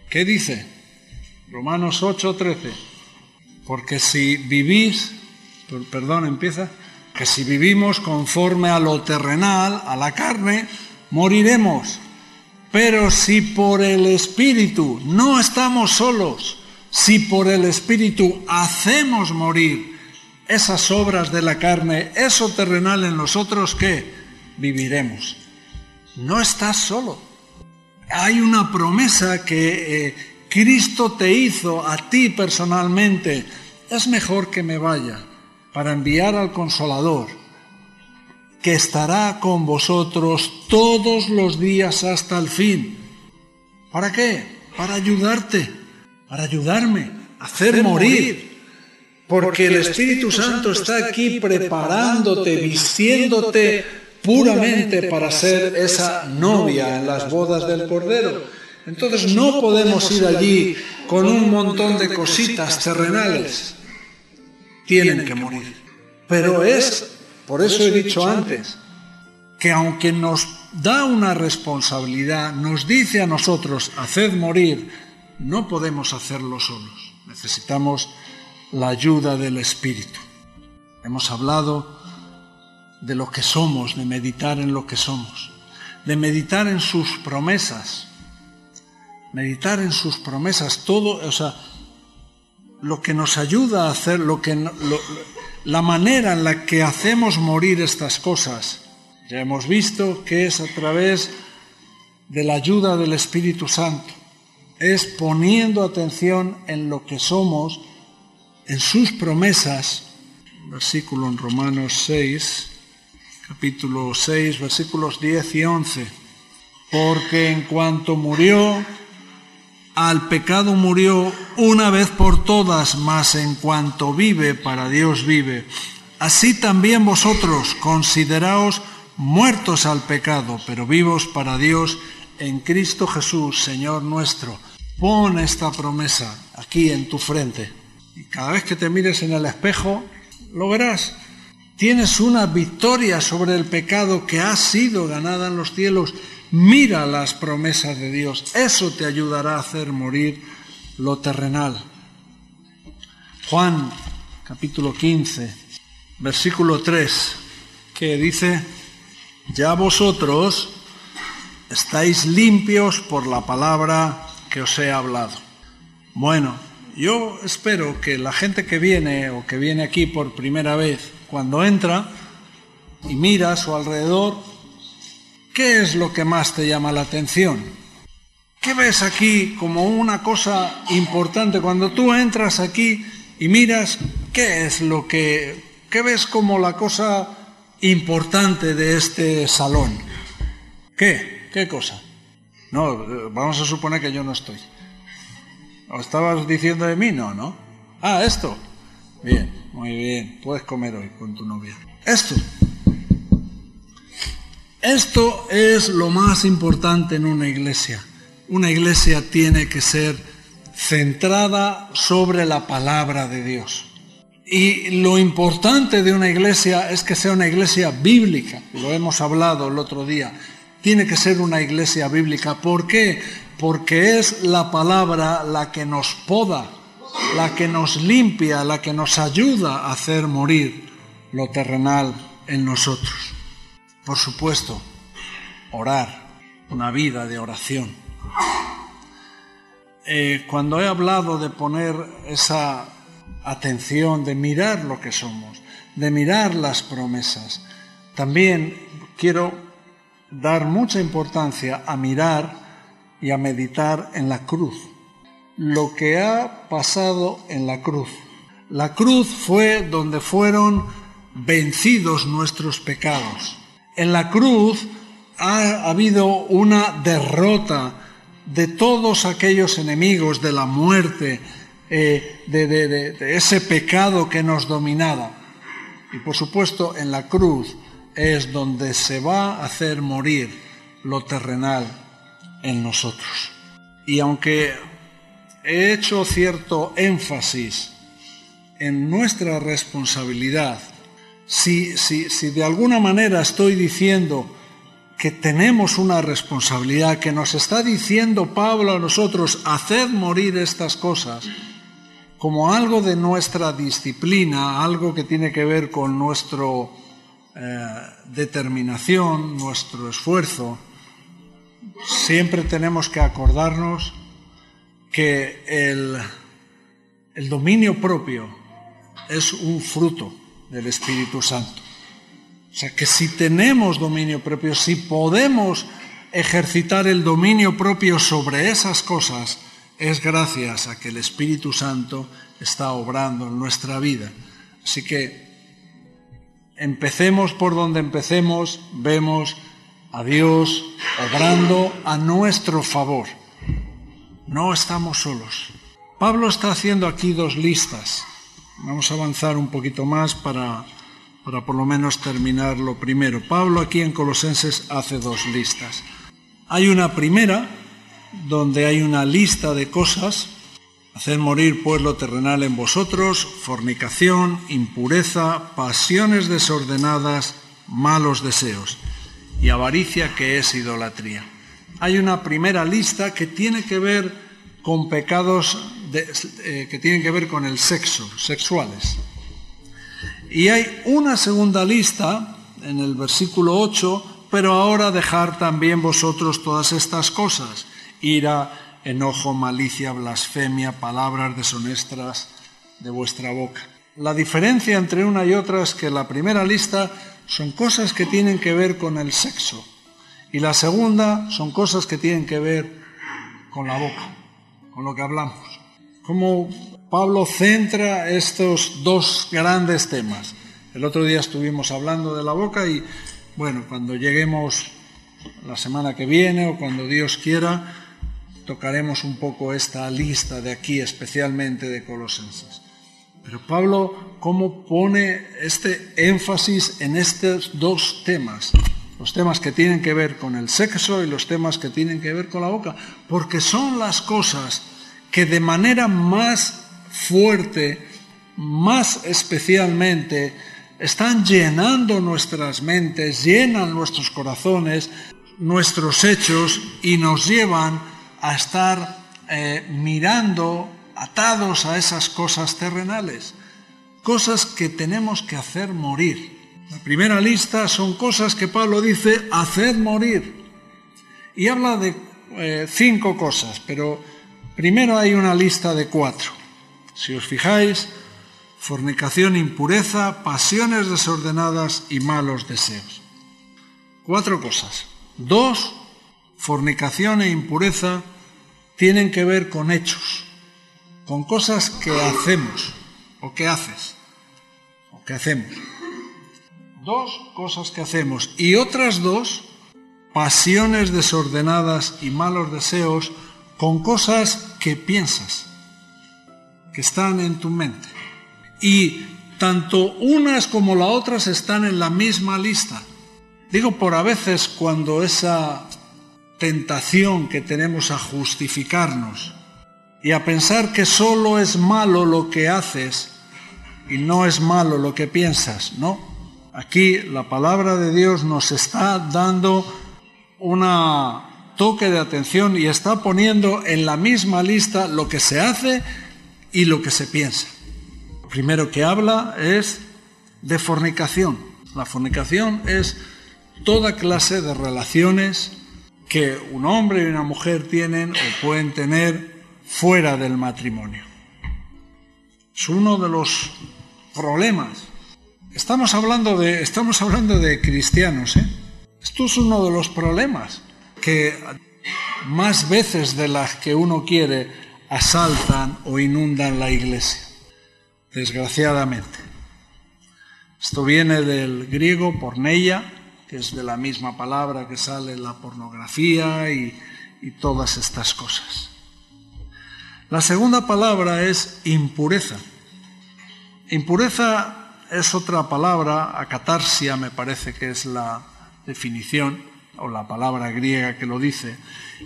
¿Qué dice? Romanos 8, 13. Porque si vivís, que si vivimos conforme a lo terrenal, a la carne, moriremos. Pero si por el Espíritu, no estamos solos, si por el Espíritu hacemos morir esas obras de la carne, eso terrenal en nosotros, ¿qué? Viviremos. No estás solo. Hay una promesa que Cristo te hizo a ti personalmente. Es mejor que me vaya para enviar al Consolador, que estará con vosotros todos los días hasta el fin. ¿Para qué? Para ayudarte, para ayudarme, a hacer morir. Porque el Espíritu Santo está aquí preparándote, vistiéndote puramente para ser esa novia en las bodas del Cordero. Entonces no podemos ir allí con un montón de cositas terrenales. Tienen que morir. Pero por eso he dicho antes, que aunque nos da una responsabilidad, nos dice a nosotros, haced morir, no podemos hacerlo solos. Necesitamos la ayuda del Espíritu. Hemos hablado de lo que somos, de meditar en lo que somos, de meditar en sus promesas. Meditar en sus promesas, todo, lo que nos ayuda a hacer, la manera en la que hacemos morir estas cosas. Ya hemos visto que es a través de la ayuda del Espíritu Santo. Es poniendo atención en lo que somos, en sus promesas. Versículo en Romanos 6, capítulo 6, versículos 10 y 11. Porque en cuanto murió, al pecado murió una vez por todas, mas en cuanto vive, para Dios vive. Así también vosotros consideraos muertos al pecado, pero vivos para Dios en Cristo Jesús, Señor nuestro. Pon esta promesa aquí en tu frente y cada vez que te mires en el espejo lo verás. Tienes una victoria sobre el pecado que ha sido ganada en los cielos. Mira las promesas de Dios. Eso te ayudará a hacer morir lo terrenal. Juan capítulo 15, versículo 3, que dice: ya vosotros estáis limpios por la palabra que os he hablado. Bueno, yo espero que la gente que viene o que viene aquí por primera vez, cuando entra y mira a su alrededor, ¿qué es lo que más te llama la atención? ¿Qué ves aquí como una cosa importante? Cuando tú entras aquí y miras, ¿qué ves como la cosa importante de este salón? ¿Qué cosa? No, vamos a suponer que yo no estoy. ¿O estabas diciendo de mí? No. Ah, esto. Bien, muy bien. Puedes comer hoy con tu novia. Esto es lo más importante en una iglesia. Una iglesia tiene que ser centrada sobre la palabra de Dios. Y lo importante de una iglesia es que sea una iglesia bíblica. Lo hemos hablado el otro día. Tiene que ser una iglesia bíblica. ¿Por qué? Porque es la palabra la que nos poda, la que nos limpia, la que nos ayuda a hacer morir lo terrenal en nosotros. Por supuesto, orar, una vida de oración. Cuando he hablado de poner esa atención, de mirar lo que somos, de mirar las promesas, también quiero dar mucha importancia a mirar y a meditar en la cruz. Lo que ha pasado en la cruz. La cruz fue donde fueron vencidos nuestros pecados. En la cruz ha habido una derrota de todos aquellos enemigos de la muerte, de ese pecado que nos dominaba. Y por supuesto en la cruz es donde se va a hacer morir lo terrenal en nosotros. Y aunque he hecho cierto énfasis en nuestra responsabilidad, si de alguna manera estoy diciendo que tenemos una responsabilidad, que nos está diciendo Pablo a nosotros, haced morir estas cosas, como algo de nuestra disciplina, algo que tiene que ver con nuestra determinación, nuestro esfuerzo, siempre tenemos que acordarnos que el dominio propio es un fruto del Espíritu Santo. O sea, que si tenemos dominio propio, si podemos ejercitar el dominio propio sobre esas cosas, es gracias a que el Espíritu Santo está obrando en nuestra vida. Así que empecemos por donde empecemos, vemos a Dios obrando a nuestro favor. No estamos solos. Pablo está haciendo aquí 2 listas. Vamos a avanzar un poquito más para por lo menos terminar lo primero. Pablo aquí en Colosenses hace 2 listas. Hay una primera donde hay una lista de cosas. Haced morir pues lo terrenal en vosotros: fornicación, impureza, pasiones desordenadas, malos deseos y avaricia, que es idolatría. Hay una primera lista que tiene que ver con pecados que tienen que ver con el sexo, sexuales. Y hay una segunda lista en el versículo 8, pero ahora dejad también vosotros todas estas cosas: ira, enojo, malicia, blasfemia, palabras deshonestas de vuestra boca. La diferencia entre una y otra es que la primera lista son cosas que tienen que ver con el sexo y la segunda son cosas que tienen que ver con la boca, con lo que hablamos. Como Pablo centra estos 2 grandes temas. El otro día estuvimos hablando de la boca y, bueno, cuando lleguemos la semana que viene o cuando Dios quiera, tocaremos un poco esta lista de aquí, especialmente de Colosenses. Pero Pablo, ¿cómo pone este énfasis en estos 2 temas? Los temas que tienen que ver con el sexo y los temas que tienen que ver con la boca. Porque son las cosas que de manera más fuerte, más especialmente, están llenando nuestras mentes, llenan nuestros corazones, nuestros hechos y nos llevan a estar mirando, atados a esas cosas terrenales, cosas que tenemos que hacer morir. La primera lista son cosas que Pablo dice, haced morir. Y habla de 5 cosas, pero primero hay una lista de 4. Si os fijáis, fornicación, impureza, pasiones desordenadas y malos deseos. 4 cosas. 2, fornicación e impureza, tienen que ver con hechos, con cosas que hacemos, o que haces, o que hacemos. 2 cosas que hacemos. Y otras 2, pasiones desordenadas y malos deseos con cosas que piensas, que están en tu mente. Y tanto unas como las otras están en la misma lista. Digo por a veces cuando esa tentación que tenemos a justificarnos y a pensar que solo es malo lo que haces y no es malo lo que piensas, ¿no? Aquí la palabra de Dios nos está dando un toque de atención y está poniendo en la misma lista lo que se hace y lo que se piensa. Lo primero que habla es de fornicación. La fornicación es toda clase de relaciones que un hombre y una mujer tienen o pueden tener fuera del matrimonio. Es uno de los problemas. Estamos hablando de cristianos, ¿eh? Esto es uno de los problemas que más veces de las que uno quiere asaltan o inundan la iglesia, desgraciadamente. Esto viene del griego porneia, que es de la misma palabra que sale la pornografía y todas estas cosas. La segunda palabra es impureza. Impureza es otra palabra, akatarsia me parece que es la definición, o la palabra griega que lo dice,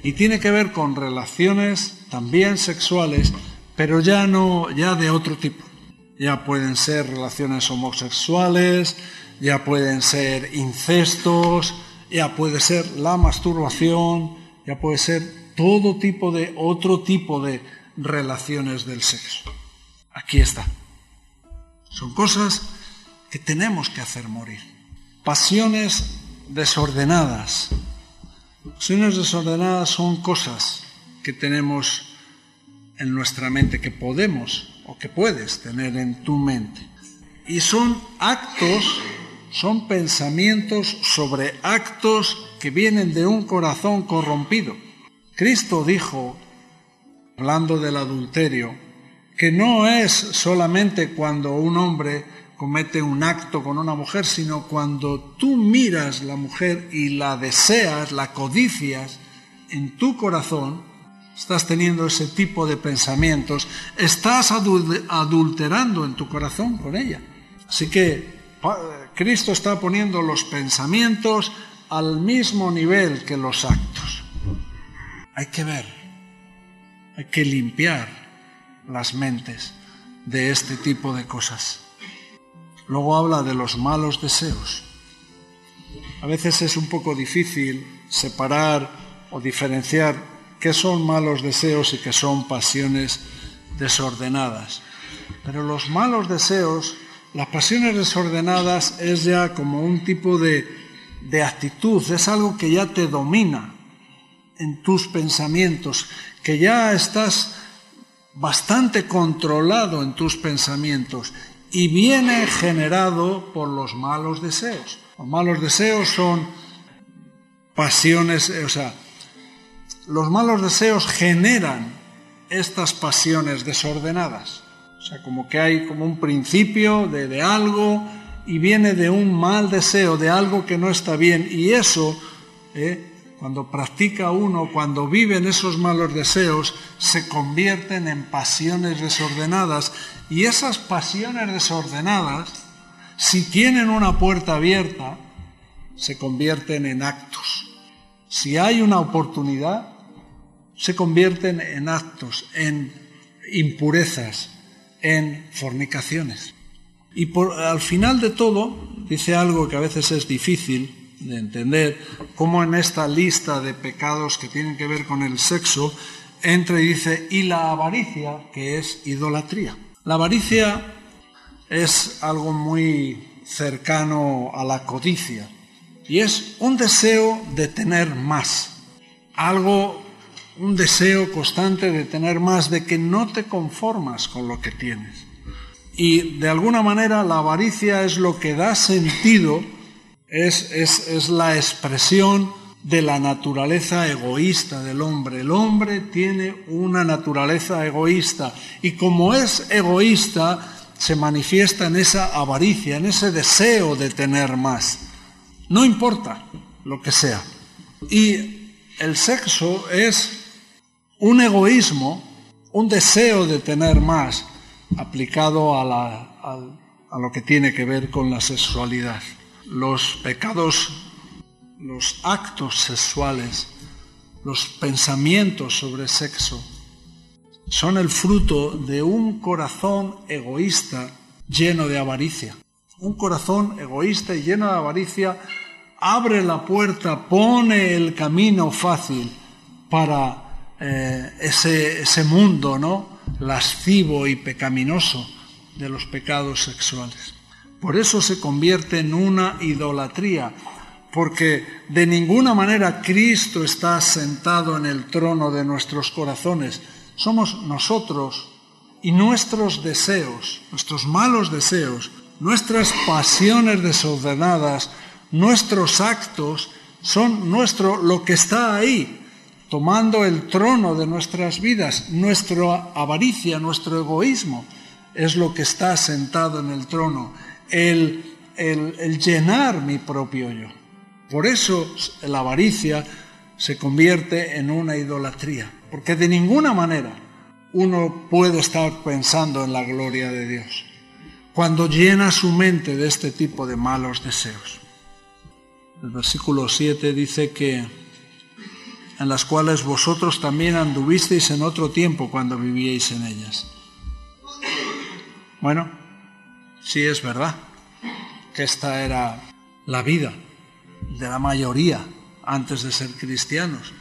y tiene que ver con relaciones también sexuales, pero ya de otro tipo. Ya pueden ser relaciones homosexuales, ya pueden ser incestos, ya puede ser la masturbación, ya puede ser otro tipo de relaciones del sexo. Aquí está. Son cosas que tenemos que hacer morir. Pasiones desordenadas. Pasiones desordenadas son cosas que tenemos en nuestra mente, que podemos o que puedes tener en tu mente. Y son actos, son pensamientos sobre actos que vienen de un corazón corrompido. Cristo dijo, hablando del adulterio, que no es solamente cuando un hombre comete un acto con una mujer, sino cuando tú miras la mujer y la deseas, la codicias en tu corazón, estás teniendo ese tipo de pensamientos, estás adulterando en tu corazón con ella. Así que Cristo está poniendo los pensamientos al mismo nivel que los actos. Hay que ver, hay que limpiar las mentes de este tipo de cosas. Luego habla de los malos deseos. A veces es un poco difícil separar o diferenciar qué son malos deseos y qué son pasiones desordenadas. Pero los malos deseos, las pasiones desordenadas es ya como un tipo de actitud, es algo que ya te domina en tus pensamientos, que ya estás bastante controlado en tus pensamientos y viene generado por los malos deseos. Los malos deseos son pasiones, los malos deseos generan estas pasiones desordenadas. O sea, como que hay como un principio de algo y viene de un mal deseo, de algo que no está bien. Y eso, cuando practica uno, cuando viven esos malos deseos, se convierten en pasiones desordenadas. Y esas pasiones desordenadas, si tienen una puerta abierta, se convierten en actos. Si hay una oportunidad, se convierten en actos, en impurezas, en fornicaciones. Y al final de todo, dice algo que a veces es difícil de entender, como en esta lista de pecados que tienen que ver con el sexo, entra y dice, y la avaricia, que es idolatría. La avaricia es algo muy cercano a la codicia, y es un deseo de tener más, un deseo constante de tener más, de que no te conformas con lo que tienes. Y de alguna manera la avaricia es lo que da sentido, es la expresión de la naturaleza egoísta del hombre. El hombre tiene una naturaleza egoísta y como es egoísta se manifiesta en esa avaricia, en ese deseo de tener más. No importa lo que sea. Y el sexo es un egoísmo, un deseo de tener más, aplicado a lo que tiene que ver con la sexualidad. Los pecados, los actos sexuales, los pensamientos sobre sexo, son el fruto de un corazón egoísta lleno de avaricia. Un corazón egoísta y lleno de avaricia abre la puerta, pone el camino fácil para ese mundo, ¿no?, lascivo y pecaminoso de los pecados sexuales. Por eso se convierte en una idolatría, porque de ninguna manera Cristo está sentado en el trono de nuestros corazones. Somos nosotros y nuestros deseos, nuestros malos deseos, nuestras pasiones desordenadas, nuestros actos son lo que está ahí, tomando el trono de nuestras vidas. Nuestra avaricia, nuestro egoísmo es lo que está sentado en el trono, el llenar mi propio yo. Por eso la avaricia se convierte en una idolatría, porque de ninguna manera uno puede estar pensando en la gloria de Dios cuando llena su mente de este tipo de malos deseos. El versículo 7 dice que en las cuales vosotros también anduvisteis en otro tiempo cuando vivíais en ellas. Bueno, sí es verdad que esta era la vida de la mayoría antes de ser cristianos.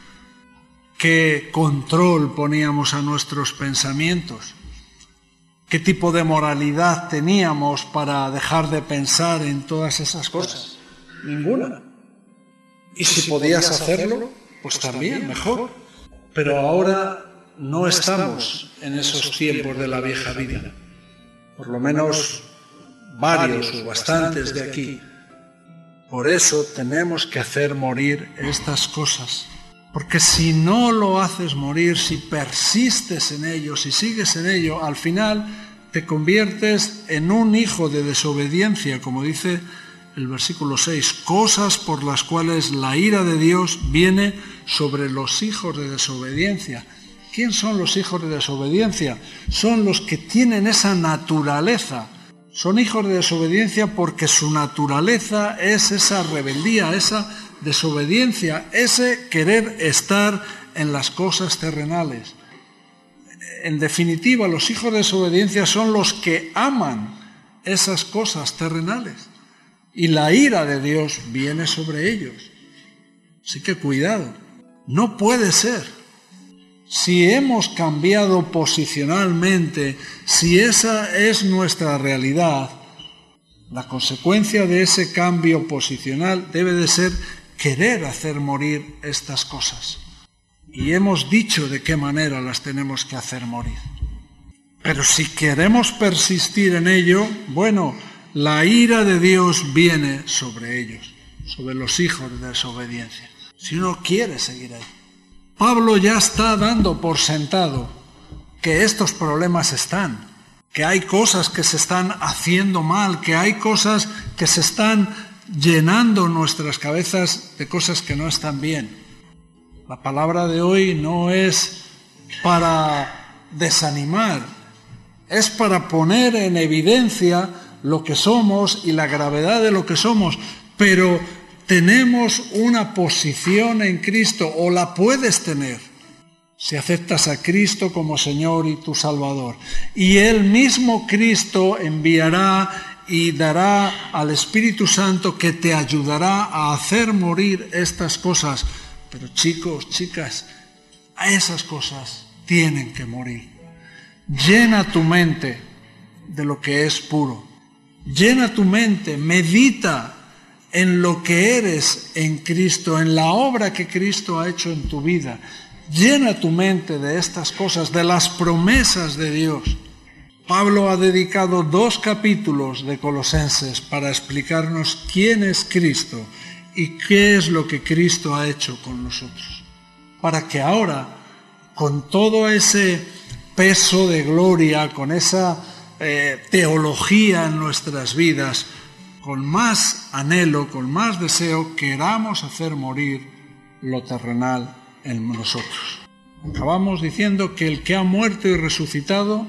¿Qué control poníamos a nuestros pensamientos? ¿Qué tipo de moralidad teníamos para dejar de pensar en todas esas cosas? Ninguna. Y si podías hacerlo, pues también, mejor. Pero ahora no estamos en esos tiempos de la vieja vida. Por lo menos varios o bastantes de aquí. Por eso tenemos que hacer morir estas cosas. Porque si no lo haces morir, si persistes en ello, si sigues en ello, al final te conviertes en un hijo de desobediencia, como dice el versículo 6, cosas por las cuales la ira de Dios viene sobre los hijos de desobediencia. ¿Quién son los hijos de desobediencia? Son los que tienen esa naturaleza. Son hijos de desobediencia porque su naturaleza es esa rebeldía, esa desobediencia, ese querer estar en las cosas terrenales. En definitiva, los hijos de desobediencia son los que aman esas cosas terrenales. Y la ira de Dios viene sobre ellos. Así que cuidado, no puede ser. Si hemos cambiado posicionalmente, si esa es nuestra realidad, la consecuencia de ese cambio posicional debe de ser querer hacer morir estas cosas. Y hemos dicho de qué manera las tenemos que hacer morir. Pero si queremos persistir en ello, bueno, la ira de Dios viene sobre ellos, sobre los hijos de desobediencia. Si uno quiere seguir ahí. Pablo ya está dando por sentado que estos problemas están, que hay cosas que se están haciendo mal, que hay cosas que se están llenando nuestras cabezas de cosas que no están bien. La palabra de hoy no es para desanimar, es para poner en evidencia lo que somos y la gravedad de lo que somos, pero tenemos una posición en Cristo, o la puedes tener, si aceptas a Cristo como Señor y tu Salvador. Y el mismo Cristo enviará y dará al Espíritu Santo que te ayudará a hacer morir estas cosas. Pero chicos, chicas, esas cosas tienen que morir. Llena tu mente de lo que es puro. Llena tu mente, medita en lo que eres en Cristo, en la obra que Cristo ha hecho en tu vida. Llena tu mente de estas cosas, de las promesas de Dios. Pablo ha dedicado 2 capítulos de Colosenses para explicarnos quién es Cristo y qué es lo que Cristo ha hecho con nosotros. Para que ahora, con todo ese peso de gloria, con esa teología en nuestras vidas, con más anhelo, con más deseo, queramos hacer morir lo terrenal en nosotros. Acabamos diciendo que el que ha muerto y resucitado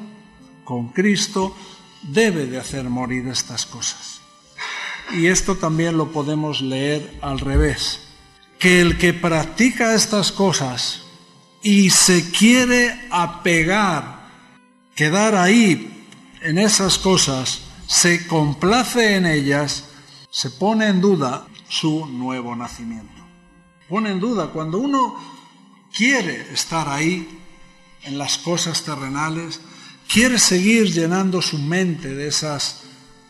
con Cristo debe de hacer morir estas cosas. Y esto también lo podemos leer al revés, que el que practica estas cosas y se quiere apegar, quedar ahí en esas cosas, se complace en ellas, se pone en duda su nuevo nacimiento. Pone en duda cuando uno quiere estar ahí en las cosas terrenales, quiere seguir llenando su mente de esas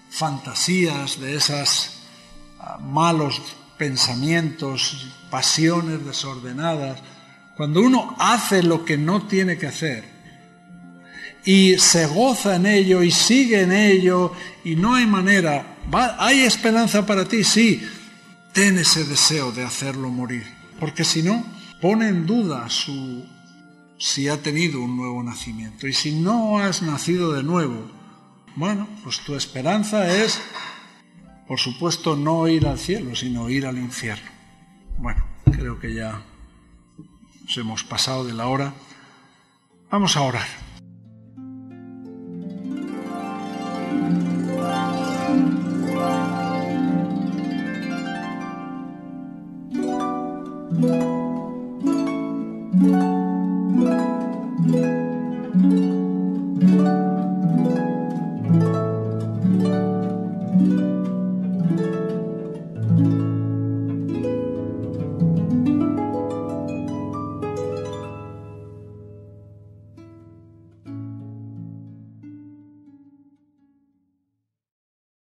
fantasías, de esos malos pensamientos, pasiones desordenadas. Cuando uno hace lo que no tiene que hacer y se goza en ello y sigue en ello y no hay manera, ¿hay esperanza para ti? Sí, ten ese deseo de hacerlo morir, porque si no, pone en duda si ha tenido un nuevo nacimiento. Y si no has nacido de nuevo, bueno, pues tu esperanza es, por supuesto, no ir al cielo, sino ir al infierno. Bueno, creo que ya nos hemos pasado de la hora. Vamos a orar.